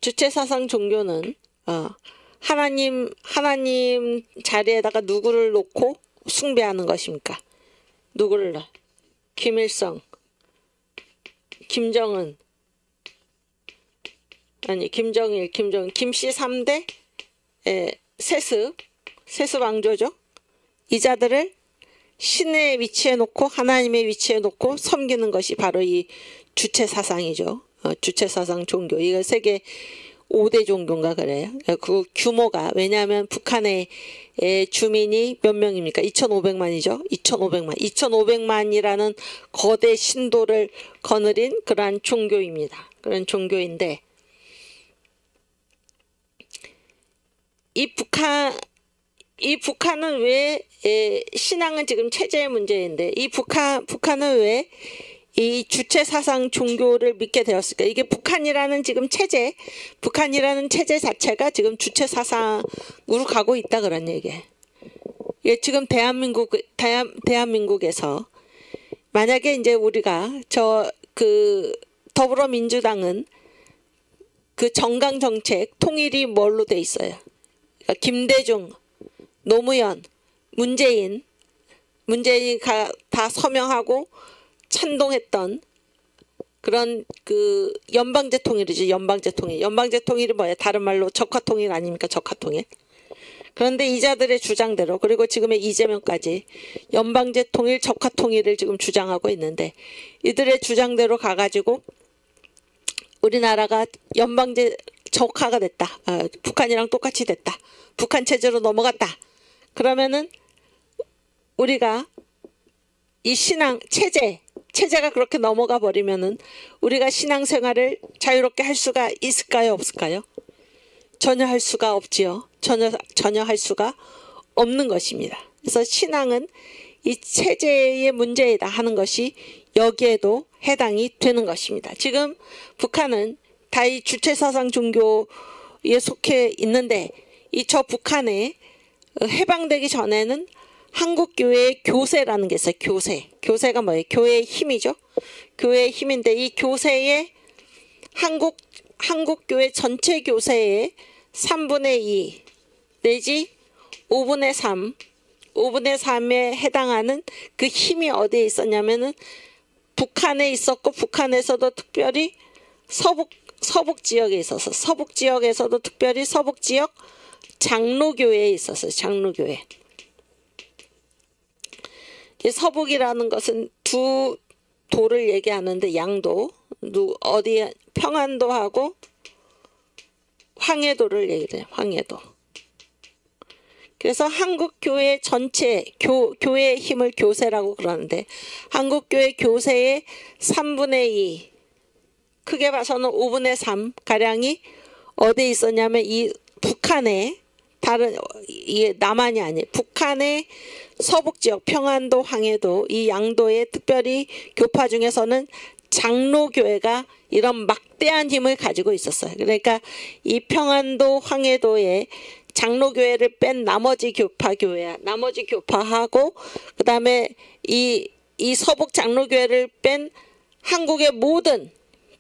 주체사상 종교는 하나님 자리에다가 누구를 놓고 숭배하는 것입니까? 누구를 넣어? 김일성, 김정은, 김정일, 김씨 3대 세습 왕조죠. 이 자들을 신의 위치에 놓고 하나님의 위치에 놓고 섬기는 것이 바로 이 주체사상이죠. 주체사상 종교. 이거 세계 5대 종교인가 그래요. 그 규모가, 왜냐하면 북한의 주민이 몇 명입니까? 2,500만이죠. 2,500만이라는 거대 신도를 거느린 그러한 종교입니다. 그런 종교인데 이 북한은 왜 신앙은 지금 체제의 문제인데 이 북한은 왜 이 주체사상 종교를 믿게 되었을까? 이게 북한이라는 지금 북한이라는 체제 자체가 지금 주체사상으로 가고 있다 그런 얘기예요. 지금 대한민국에서 만약에 이제 우리가 더불어민주당은 그 정강정책 통일이 뭘로 돼 있어요? 그러니까 김대중, 노무현, 문재인가 다 서명하고 찬동했던 그런 그 연방제통일이죠. 연방제통일이 뭐예요? 다른 말로 적화통일 아닙니까? 적화통일. 그런데 이자들의 주장대로, 그리고 지금의 이재명까지 연방제통일, 적화통일을 지금 주장하고 있는데 이들의 주장대로 가가지고 우리나라가 연방제 적화가 됐다. 북한이랑 똑같이 됐다. 북한 체제로 넘어갔다. 그러면은 우리가 이 신앙 체제가 그렇게 넘어가 버리면은 우리가 신앙생활을 자유롭게 할 수가 있을까요? 없을까요? 전혀 할 수가 없지요. 전혀 할 수가 없는 것입니다. 그래서 신앙은 이 체제의 문제이다 하는 것이 여기에도 해당이 되는 것입니다. 지금 북한은 다 이 주체사상 종교에 속해 있는데 저 북한에 해방되기 전에는 한국교회의 교세라는 게 있어요. 교세가 뭐예요? 교회의 힘이죠. 교회의 힘인데 이 교세의 한국교회 전체 교세의 3분의 2 내지 5분의 3에 해당하는 그 힘이 어디에 있었냐면은 북한에 있었고, 북한에서도 특별히 서북 지역에 있어서 서북 지역에서도 특별히 서북 지역 장로교회에 있었어요. 장로교회. 서북이라는 것은 두 도를 얘기하는데 양도, 어디에 평안도하고 황해도를 얘기해요. 황해도. 그래서 한국교회 전체 교회의 힘을 교세라고 그러는데 한국교회 교세의 3분의 2, 크게 봐서는 5분의 3 가량이 어디에 있었냐면 이 북한에, 이게 남한이 아니에요. 북한의 서북지역 평안도, 황해도 이 양도의 특별히 교파 중에서는 장로교회가 이런 막대한 힘을 가지고 있었어요. 그러니까 이 평안도, 황해도의 장로교회를 뺀 나머지 교파하고 그 다음에 이 서북 장로교회를 뺀 한국의 모든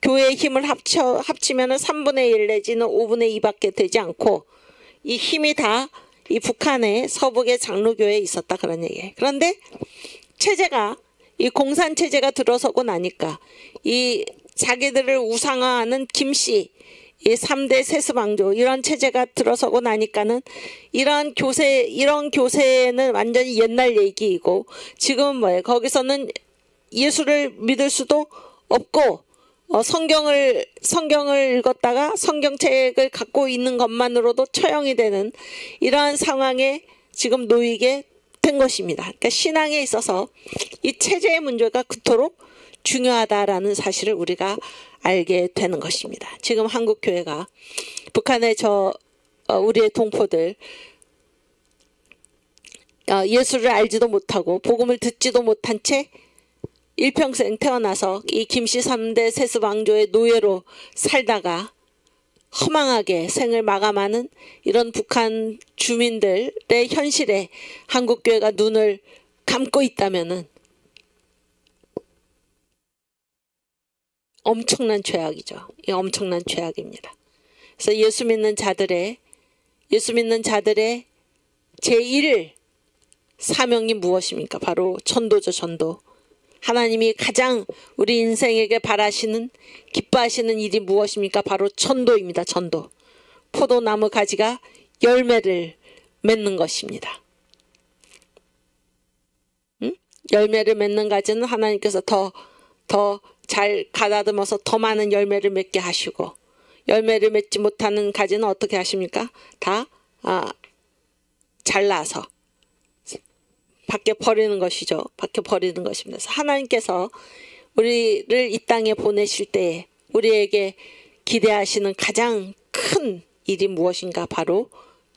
교회의 힘을 합치면 3분의 1 내지는 5분의 2밖에 되지 않고 이 힘이 다 이 북한의 서북의 장로교회에 있었다 그런 얘기예요. 그런데 체제가 이 공산 체제가 들어서고 나니까 이 자기들을 우상화하는 김씨 이 3대 세습왕조 이런 체제가 들어서고 나니까는 이런 교세는 완전히 옛날 얘기이고 지금은 뭐예요? 거기서는 예수를 믿을 수도 없고 성경을 읽었다가 성경책을 갖고 있는 것만으로도 처형이 되는 이러한 상황에 지금 놓이게 된 것입니다. 그러니까 신앙에 있어서 이 체제의 문제가 그토록 중요하다라는 사실을 우리가 알게 되는 것입니다. 지금 한국 교회가 북한의 우리의 동포들 예수를 알지도 못하고 복음을 듣지도 못한 채 일평생 태어나서 이 김씨 3대 세습왕조의 노예로 살다가 허망하게 생을 마감하는 이런 북한 주민들의 현실에 한국교회가 눈을 감고 있다면은 엄청난 죄악이죠. 이 엄청난 죄악입니다. 그래서 예수 믿는 자들의 제1 사명이 무엇입니까? 바로 전도죠, 전도. 하나님이 가장 우리 인생에게 바라시는 기뻐하시는 일이 무엇입니까? 바로 전도입니다. 전도. 포도나무 가지가 열매를 맺는 것입니다. 열매를 맺는 가지는 하나님께서 더 잘 가다듬어서 더 많은 열매를 맺게 하시고 열매를 맺지 못하는 가지는 어떻게 하십니까? 다 잘라서 밖에 버리는 것이죠. 밖에 버리는 것입니다. 그래서 하나님께서 우리를 이 땅에 보내실 때 우리에게 기대하시는 가장 큰 일이 무엇인가? 바로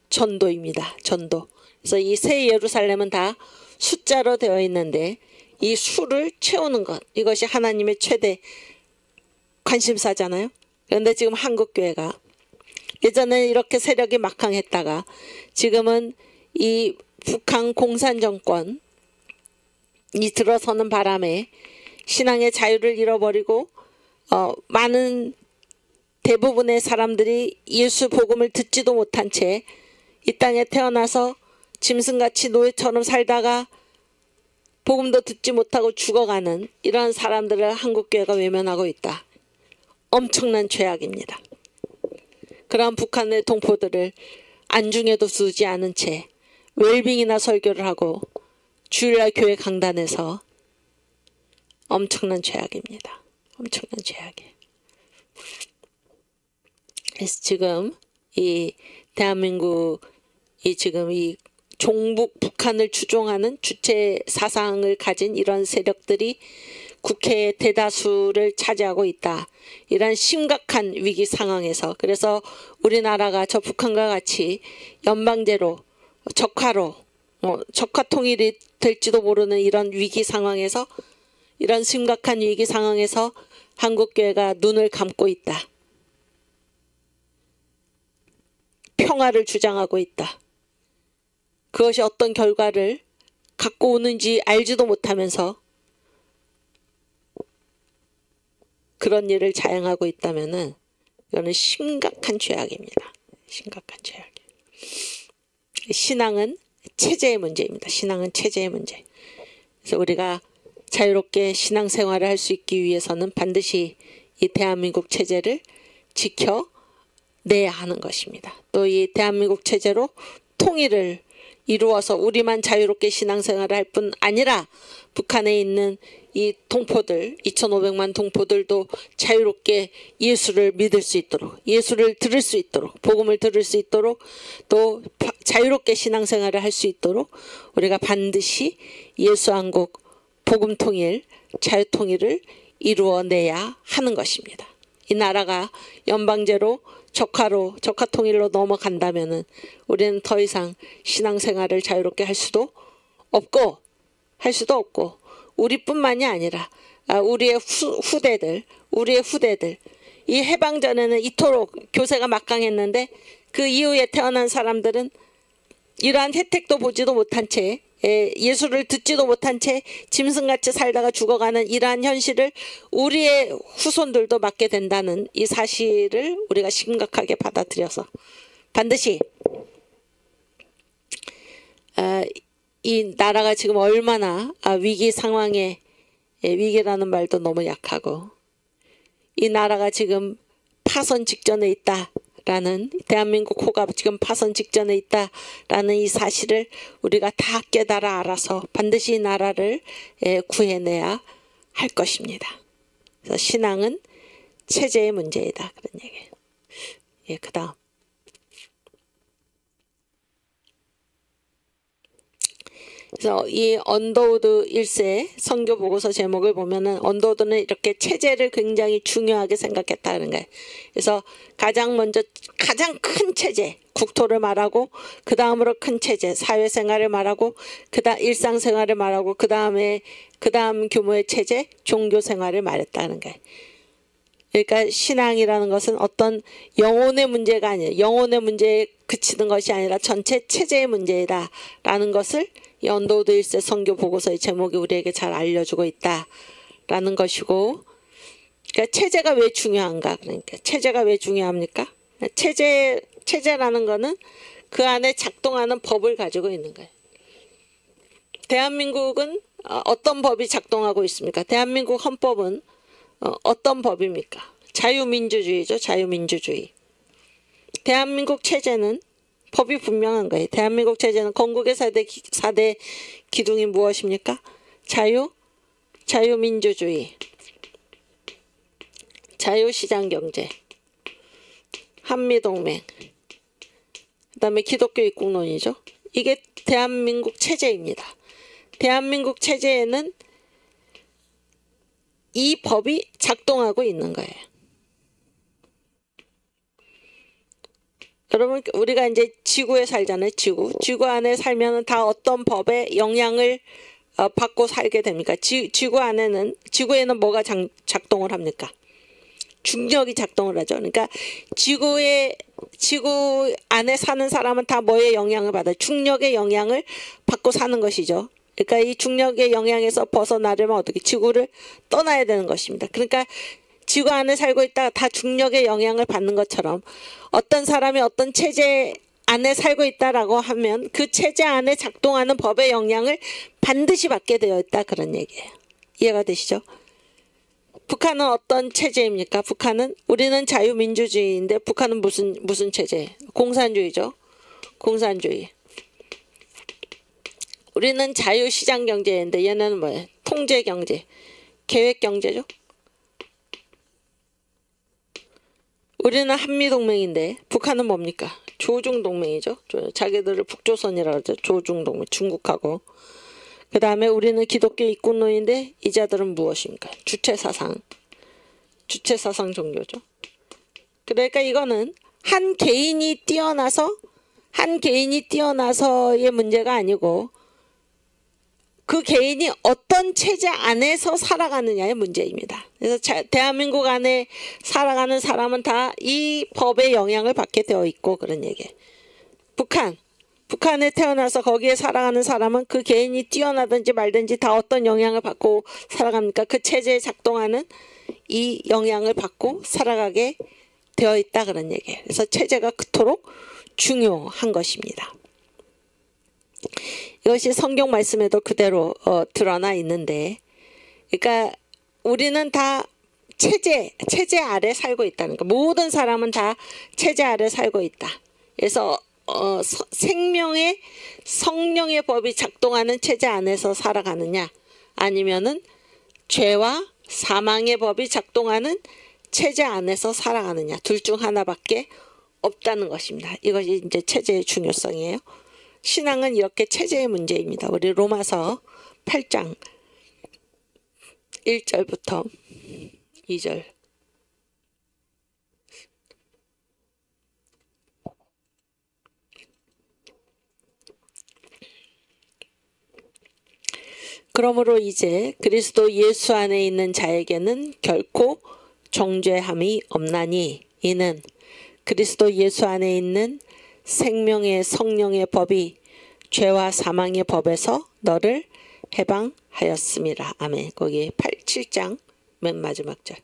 전도입니다. 전도. 그래서 이 새 예루살렘은 다 숫자로 되어 있는데 이 수를 채우는 것, 이것이 하나님의 최대 관심사잖아요. 그런데 지금 한국교회가 예전에 이렇게 세력이 막강했다가 지금은 이 북한 공산정권이 들어서는 바람에 신앙의 자유를 잃어버리고 많은 대부분의 사람들이 예수 복음을 듣지도 못한 채 이 땅에 태어나서 짐승같이 노예처럼 살다가 복음도 듣지 못하고 죽어가는 이런 사람들을 한국교회가 외면하고 있다. 엄청난 죄악입니다. 그러한 북한의 동포들을 안중에도 두지 않은 채 웰빙이나 설교를 하고 주일날 교회 강단에서 엄청난 죄악입니다. 엄청난 죄악이에요. 그래서 지금 이 대한민국이 지금 이 종북 북한을 추종하는 주체 사상을 가진 이런 세력들이 국회의 대다수를 차지하고 있다. 이런 심각한 위기 상황에서 그래서 우리나라가 저 북한과 같이 연방제로 적화로 적화 통일이 될지도 모르는 이런 위기 상황에서 이런 심각한 위기 상황에서 한국교회가 눈을 감고 있다. 평화를 주장하고 있다. 그것이 어떤 결과를 갖고 오는지 알지도 못하면서 그런 일을 자행하고 있다면은 이거는 심각한 죄악입니다. 심각한 죄악이에요. 신앙은 체제의 문제입니다. 신앙은 체제의 문제. 그래서 우리가 자유롭게 신앙생활을 할 수 있기 위해서는 반드시 이 대한민국 체제를 지켜내야 하는 것입니다. 또 이 대한민국 체제로 통일을 이루어서 우리만 자유롭게 신앙생활을 할 뿐 아니라 북한에 있는 이 동포들 2,500만 동포들도 자유롭게 예수를 믿을 수 있도록 예수를 들을 수 있도록 복음을 들을 수 있도록 또 자유롭게 신앙생활을 할 수 있도록 우리가 반드시 예수한국 복음통일 자유통일을 이루어내야 하는 것입니다. 이 나라가 연방제로 적화통일로 넘어간다면은 우리는 더 이상 신앙생활을 자유롭게 할 수도 없고 우리뿐만이 아니라 우리의 후대들 이 해방 전에는 이토록 교세가 막강했는데 그 이후에 태어난 사람들은 이러한 혜택도 보지도 못한 채 예수를 듣지도 못한 채 짐승같이 살다가 죽어가는 이러한 현실을 우리의 후손들도 맞게 된다는 이 사실을 우리가 심각하게 받아들여서 반드시 이 나라가 지금 얼마나 위기 상황에, 위기라는 말도 너무 약하고, 이 나라가 지금 파선 직전에 있다라는, 대한민국 호가 지금 파선 직전에 있다라는 이 사실을 우리가 다 깨달아 알아서 반드시 이 나라를 구해내야 할 것입니다. 그래서 신앙은 체제의 문제이다, 그런 얘기예요. 그 다음. 그래서 이 언더우드 1세 선교 보고서 제목을 보면은, 언더우드는 이렇게 체제를 굉장히 중요하게 생각했다는 거예요. 그래서 가장 먼저 가장 큰 체제, 국토를 말하고, 그 다음으로 큰 체제, 사회생활을 말하고, 그다음 일상생활을 말하고, 그 다음 규모의 체제, 종교생활을 말했다는 거예요. 그러니까 신앙이라는 것은 어떤 영혼의 문제가 아니에요. 영혼의 문제에 그치는 것이 아니라 전체 체제의 문제이다라는 것을 이 언더우드 1세 선교 보고서의 제목이 우리에게 잘 알려주고 있다라는 것이고, 그러니까 체제가 왜 중요한가? 그러니까 체제가 왜 중요합니까? 체제라는 거는 그 안에 작동하는 법을 가지고 있는 거예요. 대한민국은 어떤 법이 작동하고 있습니까? 대한민국 헌법은 어떤 법입니까? 자유민주주의죠. 자유민주주의. 대한민국 체제는 법이 분명한 거예요. 대한민국 체제는 건국의 4대 기둥이 무엇입니까? 자유민주주의, 자유시장경제, 한미동맹, 그 다음에 기독교 입국론이죠. 이게 대한민국 체제입니다. 대한민국 체제에는 이 법이 작동하고 있는 거예요. 여러분, 우리가 이제 지구에 살잖아요. 지구 안에 살면은 다 어떤 법의 영향을 받고 살게 됩니까? 지구에는 뭐가 작동을 합니까? 중력이 작동을 하죠. 그러니까 지구 안에 사는 사람은 다 뭐의 영향을 받아요? 중력의 영향을 받고 사는 것이죠. 그러니까 이 중력의 영향에서 벗어나려면 어떻게? 지구를 떠나야 되는 것입니다. 그러니까 지구 안에 살고 있다가 다 중력의 영향을 받는 것처럼, 어떤 사람이 어떤 체제 안에 살고 있다라고 하면 그 체제 안에 작동하는 법의 영향을 반드시 받게 되어 있다, 그런 얘기예요. 이해가 되시죠? 북한은 어떤 체제입니까? 우리는 자유민주주의인데 북한은 무슨 체제? 공산주의죠. 공산주의. 우리는 자유시장경제인데 얘네는 뭐예요? 통제경제, 계획경제죠. 우리는 한미동맹인데 북한은 뭡니까? 조중동맹이죠. 자기들을 북조선이라고 하죠. 조중동맹, 중국하고. 그 다음에 우리는 기독교 입국론인데 이 자들은 무엇입니까? 주체사상 종교죠. 그러니까 이거는 한 개인이 뛰어나서의 문제가 아니고, 그 개인이 어떤 체제 안에서 살아가느냐의 문제입니다. 그래서 대한민국 안에 살아가는 사람은 다 이 법의 영향을 받게 되어 있고, 그런 얘기예요. 북한에 태어나서 거기에 살아가는 사람은 그 개인이 뛰어나든지 말든지 다 어떤 영향을 받고 살아갑니까? 그 체제에 작동하는 이 영향을 받고 살아가게 되어 있다, 그런 얘기예요. 그래서 체제가 그토록 중요한 것입니다. 이것이 성경 말씀에도 그대로 드러나 있는데, 그러니까 우리는 다 체제 아래 살고 있다는 거. 모든 사람은 다 체제 아래 살고 있다. 그래서 성령의 법이 작동하는 체제 안에서 살아가느냐, 아니면은 죄와 사망의 법이 작동하는 체제 안에서 살아가느냐, 둘 중 하나밖에 없다는 것입니다. 이것이 이제 체제의 중요성이에요. 신앙은 이렇게 체제의 문제입니다. 우리 로마서 8장 1절부터 2절. 그러므로 이제 그리스도 예수 안에 있는 자에게는 결코 정죄함이 없나니, 이는 그리스도 예수 안에 있는 생명의 성령의 법이 죄와 사망의 법에서 너를 해방하였음이라. 아멘. 거기 7장 맨 마지막 절.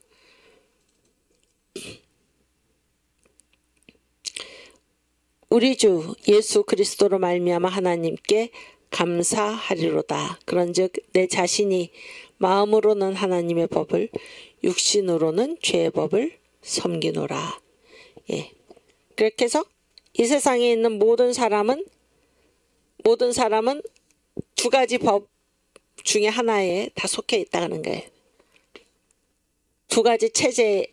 우리 주 예수 그리스도로 말미암아 하나님께 감사하리로다. 그런즉 내 자신이 마음으로는 하나님의 법을 육신으로는 죄의 법을 섬기노라. 예. 그렇게 해서 이 세상에 있는 모든 사람은 두 가지 법 중에 하나에 다 속해 있다는 거예요. 두 가지 체제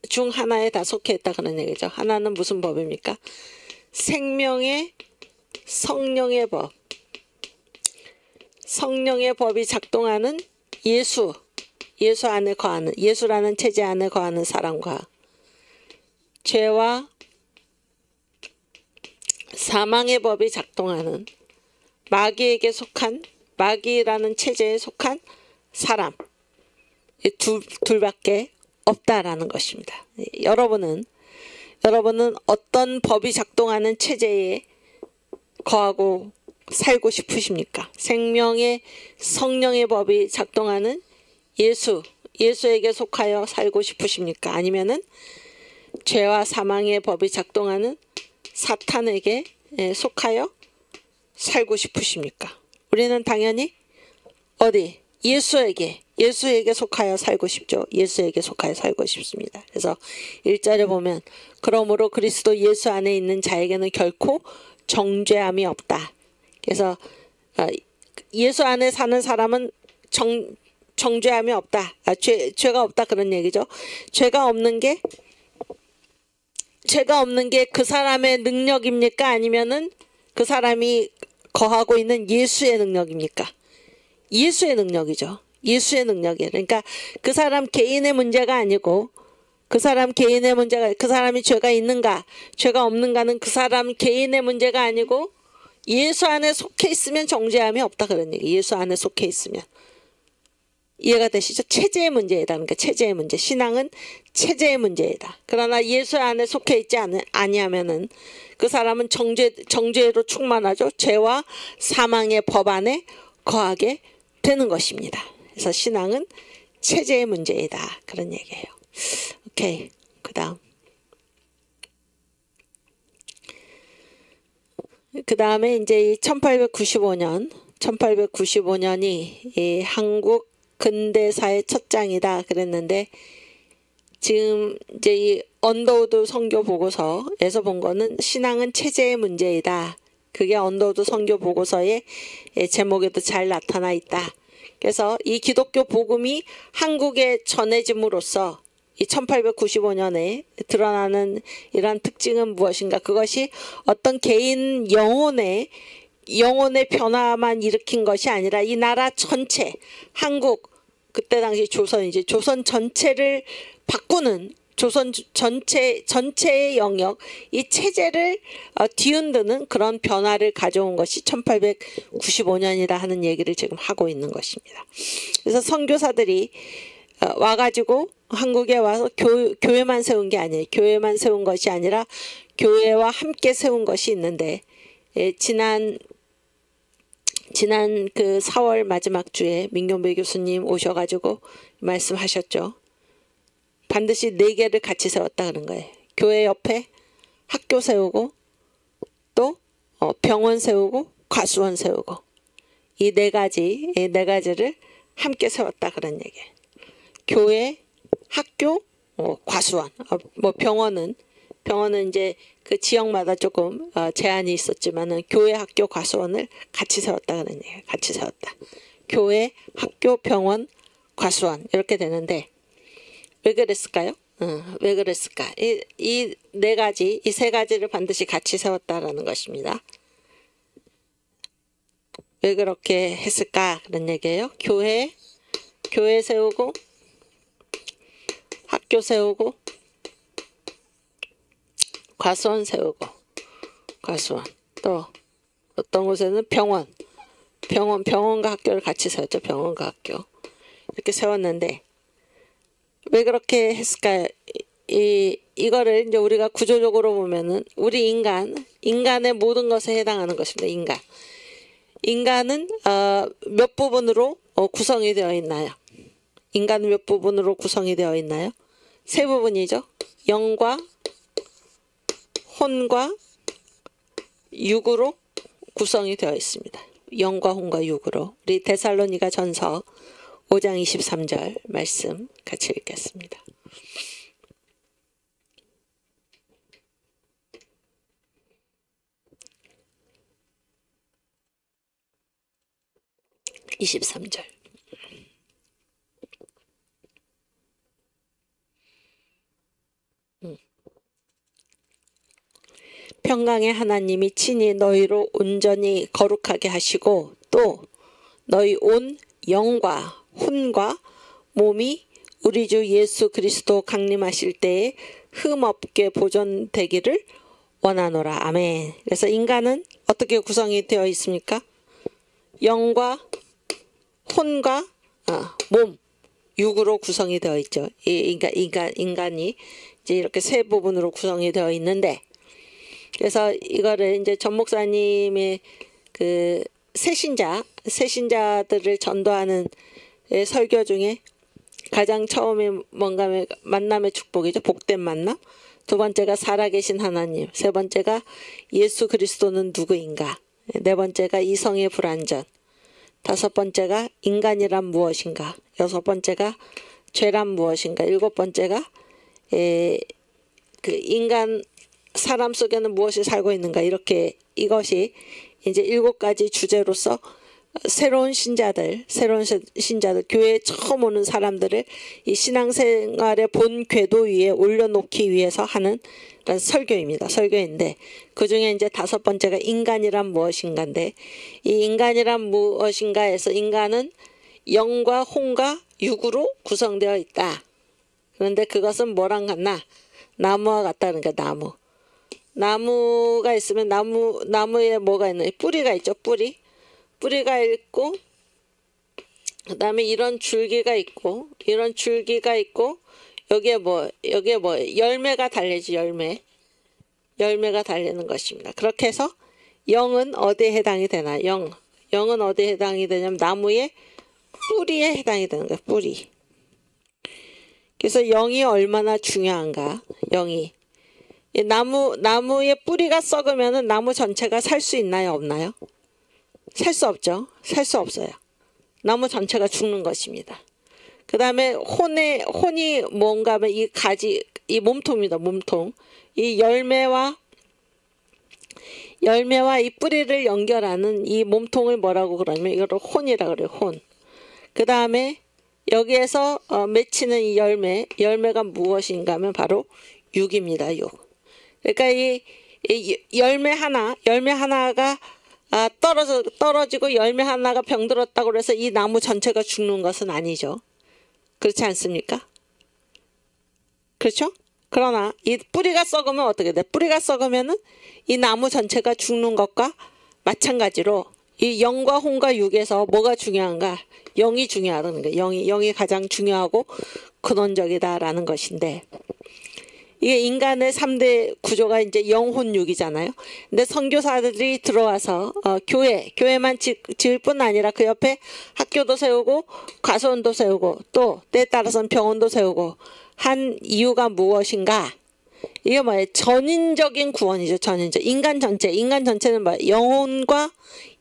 중 하나에 다 속해 있다는 얘기죠. 하나는 무슨 법입니까? 생명의 성령의 법. 성령의 법이 작동하는 예수 안에 거하는, 예수라는 체제 안에 거하는 사람과 죄와 사망의 법이 작동하는 마귀에게 속한, 마귀라는 체제에 속한 사람, 이 둘밖에 없다라는 것입니다. 여러분은 어떤 법이 작동하는 체제에 거하고 살고 싶으십니까? 생명의 성령의 법이 작동하는 예수에게 속하여 살고 싶으십니까? 아니면은 죄와 사망의 법이 작동하는 사탄에게 속하여 살고 싶으십니까? 우리는 당연히 예수에게 속하여 살고 싶죠. 예수에게 속하여 살고 싶습니다. 그래서 1절에 보면 그러므로 그리스도 예수 안에 있는 자에게는 결코 정죄함이 없다. 그래서 예수 안에 사는 사람은 정죄함이 없다. 죄가 없다 그런 얘기죠. 죄가 없는 게 그 사람의 능력입니까? 아니면은 그 사람이 거하고 있는 예수의 능력입니까? 예수의 능력이죠. 예수의 능력이에요. 그러니까 그 사람 개인의 문제가 아니고 그 사람이 죄가 있는가 죄가 없는가는 그 사람 개인의 문제가 아니고 예수 안에 속해 있으면 정죄함이 없다 그런 얘기. 예수 안에 속해 있으면. 이해가 되시죠? 체제의 문제이다는 거. 체제의 문제. 신앙은 체제의 문제이다. 그러나 예수 안에 속해 있지 아니하면은 그 사람은 정죄로 충만하죠. 죄와 사망의 법 안에 거하게 되는 것입니다. 그래서 신앙은 체제의 문제이다. 그런 얘기예요. 오케이. 그 다음에 이제 1895년이 이 한국 근대사의 첫 장이다 그랬는데 지금 이제 이 언더우드 선교 보고서에서 본 거는 신앙은 체제의 문제이다. 그게 언더우드 선교 보고서의 제목에도 잘 나타나 있다. 그래서 이 기독교 복음이 한국에 전해짐으로써 이 1895년에 드러나는 이러한 특징은 무엇인가? 그것이 어떤 개인 영혼의 변화만 일으킨 것이 아니라 이 나라 전체, 한국, 그때 당시 조선 전체를 바꾸는 조선 전체의 영역, 이 체제를 뒤흔드는 그런 변화를 가져온 것이 1895년이다 하는 얘기를 지금 하고 있는 것입니다. 그래서 선교사들이 와가지고 한국에 와서 교회만 세운 게 아니에요. 교회만 세운 것이 아니라 교회와 함께 세운 것이 있는데 지난 그 4월 마지막 주에 민경배 교수님 오셔가지고 말씀하셨죠. 반드시 4개를 같이 세웠다 그런 거예요. 교회 옆에 학교 세우고 또 병원 세우고 과수원 세우고 이 4가지를 함께 세웠다 그런 얘기예요. 교회, 학교, 과수원, 병원은 이제 그 지역마다 조금 제한이 있었지만은 교회, 학교, 과수원을 같이 세웠다 그런 얘기예요. 같이 세웠다. 교회, 학교, 병원, 과수원 이렇게 되는데 왜 그랬을까요? 왜 그랬을까? 이 4가지, 이 3가지를 반드시 같이 세웠다라는 것입니다. 왜 그렇게 했을까? 그런 얘기예요. 교회 세우고 학교 세우고 과수원 세우고 과수원 또 어떤 곳에는 병원과 학교를 같이 세웠죠. 병원과 학교 이렇게 세웠는데 왜 그렇게 했을까요? 이거를 이제 우리가 구조적으로 보면은 우리 인간의 모든 것에 해당하는 것입니다. 인간은 몇 부분으로 구성이 되어 있나요? 인간은 몇 부분으로 구성이 되어 있나요? 3부분이죠. 영과 혼과 육으로 구성이 되어 있습니다. 영과 혼과 육으로. 우리 데살로니가 전서 5장 23절 말씀 같이 읽겠습니다. (23절) 평강의 하나님이 친히 너희로 온전히 거룩하게 하시고 또 너희 온 영과 혼과 몸이 우리 주 예수 그리스도 강림하실 때에 흠없게 보존되기를 원하노라. 아멘. 그래서 인간은 어떻게 구성이 되어 있습니까? 영과 혼과 몸, 육으로 구성이 되어 있죠. 인간이 이제 이렇게 세 부분으로 구성이 되어 있는데, 그래서 이거를 이제 전 목사님의 그 새신자들을 전도하는 설교 중에 가장 처음에 뭔가 만남의 축복이죠. 복된 만남. 두 번째가 살아계신 하나님. 세 번째가 예수 그리스도는 누구인가. 네 번째가 이성의 불완전. 다섯 번째가 인간이란 무엇인가. 여섯 번째가 죄란 무엇인가. 일곱 번째가 그 인간 사람 속에는 무엇이 살고 있는가. 이렇게 이것이 이제 7가지 주제로서 새로운 신자들, 교회에 처음 오는 사람들을 이 신앙생활의 본 궤도 위에 올려놓기 위해서 하는 그런 설교인데, 그 중에 이제 다섯 번째가 인간이란 무엇인가인데, 이 인간이란 무엇인가에서 인간은 영과 혼과 육으로 구성되어 있다. 그런데 그것은 뭐랑 같나? 나무와 같다는 게 나무가 있으면 나무에 뭐가 있나? 뿌리가 있죠. 뿌리가 있고, 그 다음에 이런 줄기가 있고, 여기에 열매가 달리지, 열매가 달리는 것입니다. 그렇게 해서 영은 어디에 해당이 되나? 영은 어디에 해당이 되냐면 나무의 뿌리에 해당이 되는 거예요. 뿌리. 그래서 영이 얼마나 중요한가? 영이. 나무의 뿌리가 썩으면 나무 전체가 살 수 있나요? 없나요? 살 수 없죠. 살 수 없어요. 나무 전체가 죽는 것입니다. 그 다음에 혼이 뭔가 하면 이 가지, 이 몸통입니다. 몸통. 이 열매와 이 뿌리를 연결하는 이 몸통을 뭐라고 그러냐면 이거를 혼이라고 그래요. 혼. 그 다음에 여기에서 맺히는 이 열매가 무엇인가 하면 바로 육입니다. 육. 그러니까 이 열매 하나가 떨어지고 열매 하나가 병들었다고 해서 이 나무 전체가 죽는 것은 아니죠. 그렇지 않습니까? 그렇죠? 그러나 이 뿌리가 썩으면 어떻게 돼? 뿌리가 썩으면은 이 나무 전체가 죽는 것과 마찬가지로 이 영과 혼과 육에서 뭐가 중요한가? 영이 중요하다는 거예요. 영이 가장 중요하고 근원적이다라는 것인데, 이게 인간의 3대 구조가 이제 영혼육이잖아요. 근데 선교사들이 들어와서 교회만 지을 뿐 아니라 그 옆에 학교도 세우고 과수원도 세우고 또 때에 따라서는 병원도 세우고 한 이유가 무엇인가? 이게 뭐예요? 전인적인 구원이죠. 전인적. 인간 전체는 뭐예요?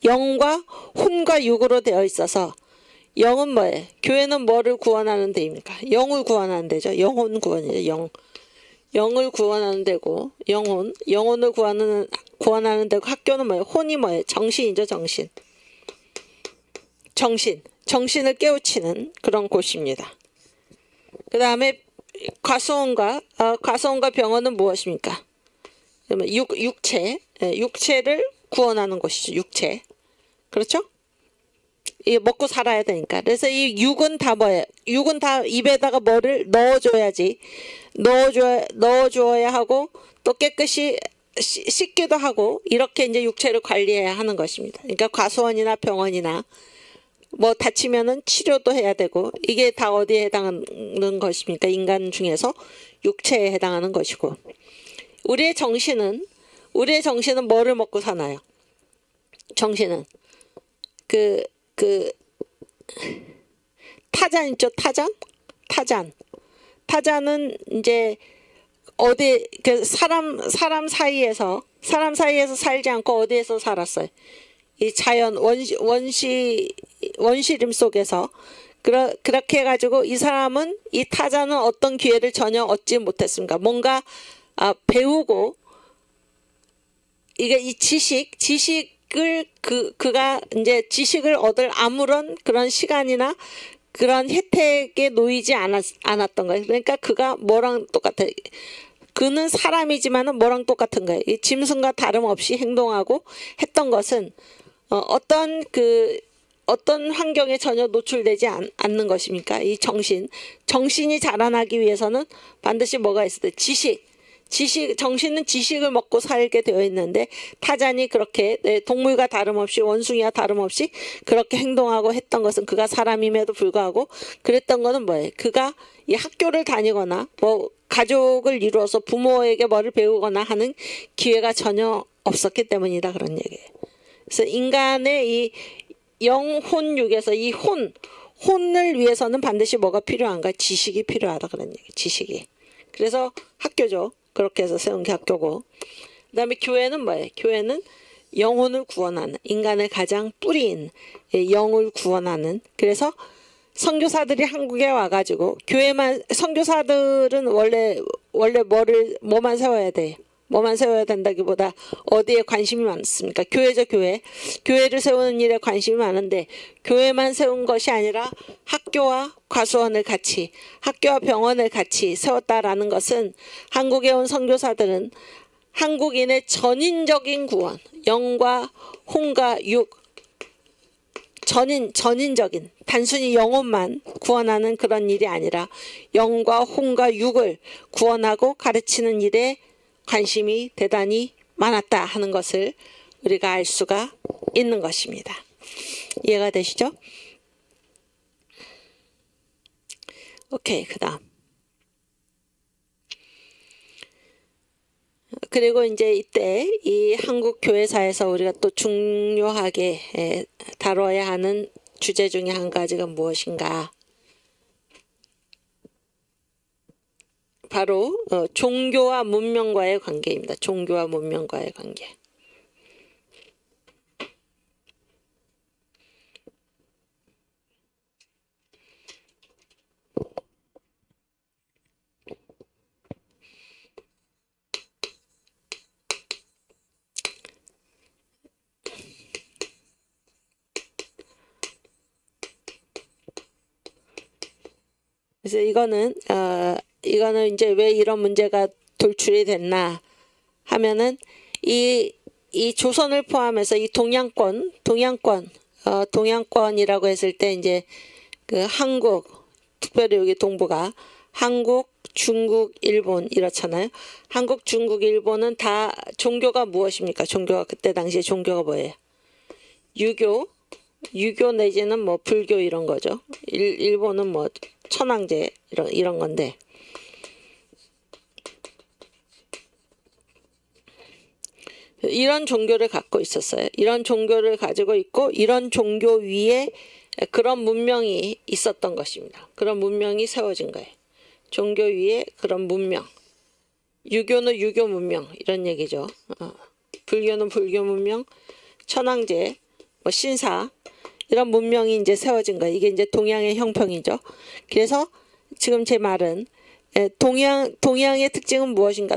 영과 혼과 육으로 되어 있어서, 영은 뭐예요? 교회는 뭐를 구원하는 데입니까? 영을 구원하는 데죠. 영혼 구원이죠. 영을 구원하는 데고, 영혼을 구원하는 데고, 학교는 뭐예요? 혼이 뭐예요? 정신이죠. 정신을 깨우치는 그런 곳입니다. 그 다음에 과수원과 병원은 무엇입니까? 육체를 구원하는 곳이죠. 육체. 그렇죠? 이 먹고 살아야 되니까. 그래서 이 육은 다 뭐예요? 육은 다 입에다가 뭐를 넣어줘야 하고 또 깨끗이 씻기도 하고 이렇게 이제 육체를 관리해야 하는 것입니다. 그러니까 과수원이나 병원이나 뭐 다치면은 치료도 해야 되고, 이게 다 어디에 해당하는 것입니까? 인간 중에서 육체에 해당하는 것이고, 우리의 정신은 뭐를 먹고 사나요? 정신은 타잔 있죠. 타잔은 이제 어디 사람 사이에서 사람 사이에서 살지 않고 어디에서 살았어요? 이 자연 원시림 속에서. 그렇게 해가지고 이 사람은, 이 타자는 어떤 기회를 전혀 얻지 못했습니까? 뭔가 배우고, 이게 이 지식을 그가 이제 지식을 얻을 아무런 그런 시간이나 그런 혜택에 놓이지 않았던 거예요. 그러니까 그가 뭐랑 똑같아? 그는 사람이지만은 뭐랑 똑같은 거예요. 이 짐승과 다름없이 행동하고 했던 것은 어떤 환경에 전혀 노출되지 않는 것입니까? 이 정신이 자라나기 위해서는 반드시 뭐가 있어야 돼? 정신은 지식을 먹고 살게 되어 있는데, 타잔이 그렇게 동물과 다름없이, 원숭이와 다름없이 그렇게 행동하고 했던 것은, 그가 사람임에도 불구하고 그랬던 것은 뭐예요? 그가 이 학교를 다니거나 뭐 가족을 이루어서 부모에게 뭐를 배우거나 하는 기회가 전혀 없었기 때문이다, 그런 얘기예요. 그래서 인간의 이 영혼육에서 이 혼을 위해서는 반드시 뭐가 필요한가? 지식이 필요하다, 그런 얘기. 지식이. 그래서 학교죠. 그렇게 해서 세운 게 학교고. 그 다음에 교회는 뭐예요? 교회는 영혼을 구원하는, 인간의 가장 뿌리인 영을 구원하는. 그래서 선교사들이 한국에 와가지고, 선교사들은 원래 뭐만 세워야 돼요? 뭐만 세워야 된다기보다 어디에 관심이 많습니까? 교회죠, 교회. 교회를 세우는 일에 관심이 많은데, 교회만 세운 것이 아니라 학교와 과수원을 같이, 학교와 병원을 같이 세웠다라는 것은, 한국에 온 선교사들은 한국인의 전인적인 구원, 영과 혼과 육, 전인적인, 단순히 영혼만 구원하는 그런 일이 아니라 영과 혼과 육을 구원하고 가르치는 일에 관심이 대단히 많았다 하는 것을 우리가 알 수가 있는 것입니다. 이해가 되시죠? 오케이, 그 다음. 그리고 이제 이때 이 한국 교회사에서 우리가 또 중요하게 다뤄야 하는 주제 중에 한 가지가 무엇인가? 바로 종교와 문명과의 관계입니다. 종교와 문명과의 관계. 그래서 이거는 이제 왜 이런 문제가 돌출이 됐나 하면은 이 조선을 포함해서 이 동양권이라고 했을 때 이제 그 한국, 특별히 여기 동부가 한국, 중국, 일본 이렇잖아요. 한국, 중국, 일본은 다 종교가 무엇입니까? 종교가 그때 당시에 종교가 뭐예요? 유교 내지는 뭐 불교 이런 거죠. 일본은 뭐 천황제 이런 건데, 이런 종교를 갖고 있었어요. 이런 종교를 가지고 있고, 이런 종교 위에 그런 문명이 있었던 것입니다. 그런 문명이 세워진 거예요. 종교 위에 그런 문명. 유교는 유교 문명 이런 얘기죠. 불교는 불교 문명, 천황제, 뭐 신사 이런 문명이 이제 세워진 거예요. 이게 이제 동양의 형평이죠. 그래서 지금 제 말은 동양의 특징은 무엇인가?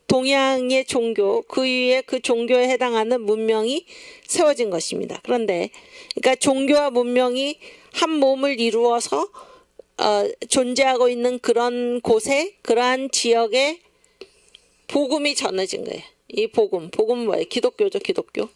동양의 종교, 그 위에 그 종교에 해당하는 문명이 세워진 것입니다. 그런데 그러니까 종교와 문명이 한 몸을 이루어서 존재하고 있는 그런 곳에, 그러한 지역에 복음이 전해진 거예요. 이 복음은 뭐예요? 기독교죠, 기독교.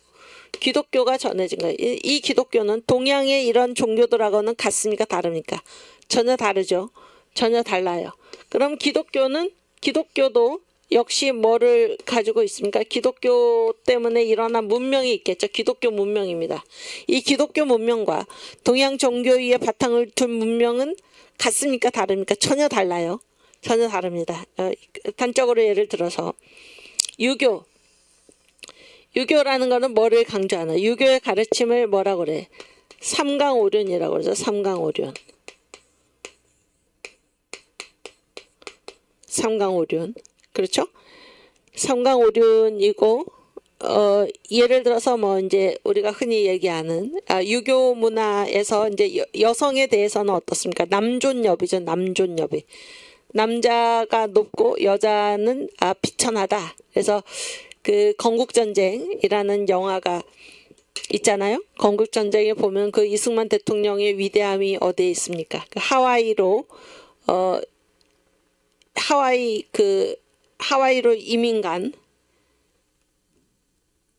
기독교가 전해진 거예요. 이 기독교는 동양의 이런 종교들하고는 같습니까? 다릅니까? 전혀 다르죠. 전혀 달라요. 그럼 기독교도 역시 뭐를 가지고 있습니까? 기독교 때문에 일어난 문명이 있겠죠. 기독교 문명입니다. 이 기독교 문명과 동양 종교 위에 바탕을 둔 문명은 같습니까? 다릅니까? 전혀 달라요. 전혀 다릅니다. 단적으로 예를 들어서 유교라는 거는 뭐를 강조하나? 유교의 가르침을 뭐라고 그래? 삼강오륜이라고 그러죠. 삼강오륜. 그렇죠? 삼강오륜이고 예를 들어서 뭐 이제 우리가 흔히 얘기하는 유교 문화에서 이제 여성에 대해서는 어떻습니까? 남존여비죠. 남존여비. 남자가 높고 여자는 비천하다. 그래서 그 건국전쟁이라는 영화가 있잖아요. 건국전쟁에 보면 그 이승만 대통령의 위대함이 어디에 있습니까? 그 하와이로 하와이로 이민 간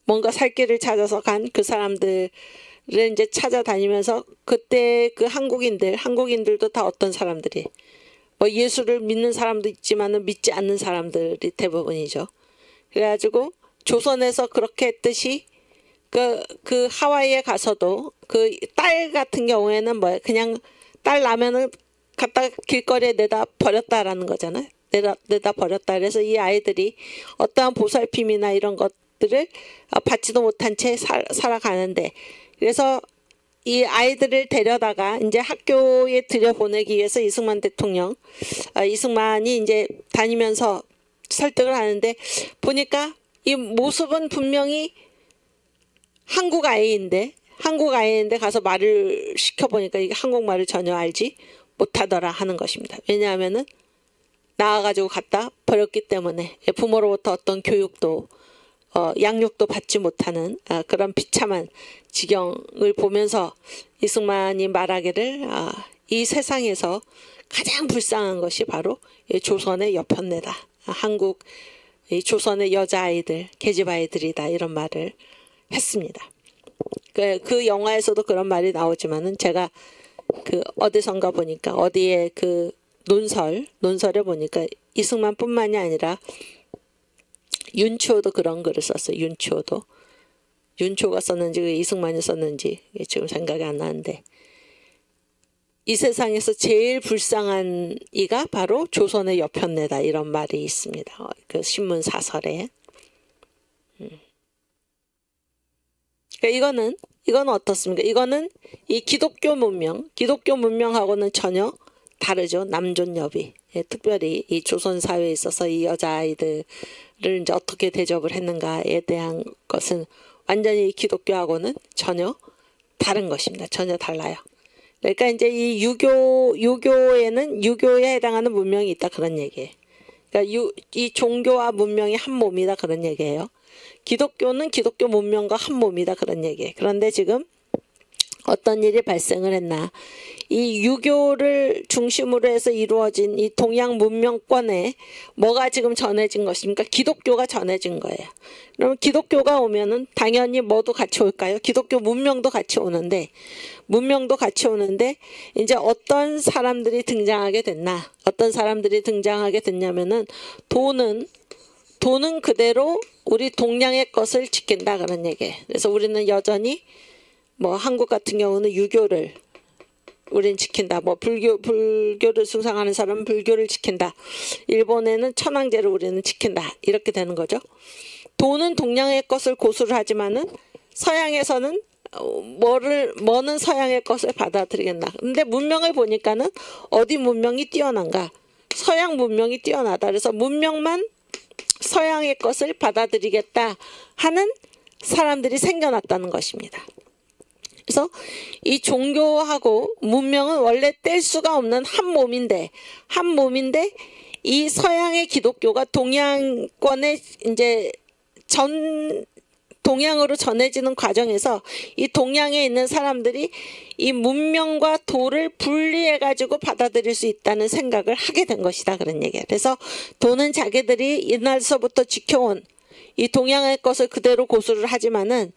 뭔가 살 길을 찾아서 간 그 사람들을 이제 찾아다니면서 그때 그 한국인들도 다 어떤 사람들이 뭐 예수를 믿는 사람도 있지만은 믿지 않는 사람들이 대부분이죠. 그래가지고 조선에서 그렇게 했듯이 그 하와이에 가서도 그 딸 같은 경우에는 뭐 그냥 딸 나면은 갖다 길거리에 내다 버렸다라는 거잖아요. 내다 버렸다. 그래서 이 아이들이 어떠한 보살핌이나 이런 것들을 받지도 못한 채 살아가는데, 그래서 이 아이들을 데려다가 이제 학교에 들여보내기 위해서 이승만 대통령, 이승만이 이제 다니면서 설득을 하는데 보니까 이 모습은 분명히 한국 아이인데 가서 말을 시켜보니까 이게 한국말을 전혀 알지 못하더라 하는 것입니다. 왜냐하면은 나와가지고 갖다 버렸기 때문에 부모로부터 어떤 교육도 양육도 받지 못하는 그런 비참한 지경을 보면서 이승만이 말하기를 이 세상에서 가장 불쌍한 것이 바로 조선의 여편네다. 한국 조선의 여자아이들, 계집아이들이다. 이런 말을 했습니다. 그 영화에서도 그런 말이 나오지만은 제가 그 어디선가 보니까 어디에 그 논설에 보니까 이승만뿐만이 아니라 윤초도 그런 글을 썼어요. 윤초가 썼는지 이승만이 썼는지 지금 생각이 안 나는데, 이 세상에서 제일 불쌍한 이가 바로 조선의 여편네다 이런 말이 있습니다. 그 신문 사설에. 그러니까 이거는 어떻습니까? 이거는 이 기독교 문명하고는 전혀 다르죠. 남존여비. 특별히 이 조선 사회에 있어서 이 여자아이들을 이제 어떻게 대접을 했는가에 대한 것은 완전히 기독교하고는 전혀 다른 것입니다. 전혀 달라요. 그러니까 이제 이 유교에는 유교에 해당하는 문명이 있다 그런 얘기예요. 그러니까 이 종교와 문명이 한 몸이다 그런 얘기예요. 기독교는 기독교 문명과 한 몸이다 그런 얘기예요. 그런데 지금 어떤 일이 발생을 했나? 이 유교를 중심으로 해서 이루어진 이 동양 문명권에 뭐가 지금 전해진 것입니까? 기독교가 전해진 거예요. 그럼 기독교가 오면은 당연히 뭐도 같이 올까요? 기독교 문명도 같이 오는데 이제 어떤 사람들이 등장하게 됐나? 어떤 사람들이 등장하게 됐냐면은 돈은 그대로 우리 동양의 것을 지킨다 그런 얘기예요. 그래서 우리는 여전히 뭐 한국 같은 경우는 유교를 우린 지킨다. 뭐 불교를 숭상하는 사람은 불교를 지킨다. 일본에는 천황제를 우리는 지킨다. 이렇게 되는 거죠. 돈은 동양의 것을 고수를 하지만은 서양에서는 뭐는 서양의 것을 받아들이겠나. 근데 문명을 보니까는 어디 문명이 뛰어난가? 서양 문명이 뛰어나다. 그래서 문명만 서양의 것을 받아들이겠다 하는 사람들이 생겨났다는 것입니다. 그래서 이 종교하고 문명은 원래 뗄 수가 없는 한 몸인데 이 서양의 기독교가 동양권에 이제 동양으로 전해지는 과정에서 이 동양에 있는 사람들이 이 문명과 도를 분리해 가지고 받아들일 수 있다는 생각을 하게 된 것이다 그런 얘기예요. 그래서 도는 자기들이 옛날서부터 지켜온 이 동양의 것을 그대로 고수를 하지만은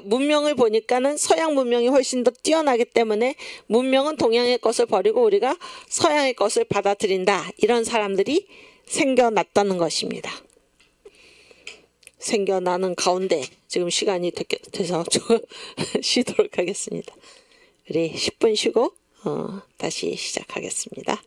문명을 보니까는 서양 문명이 훨씬 더 뛰어나기 때문에 문명은 동양의 것을 버리고 우리가 서양의 것을 받아들인다. 이런 사람들이 생겨났다는 것입니다. 생겨나는 가운데 지금 시간이 돼서 쉬도록 하겠습니다. 우리 10분 쉬고 다시 시작하겠습니다.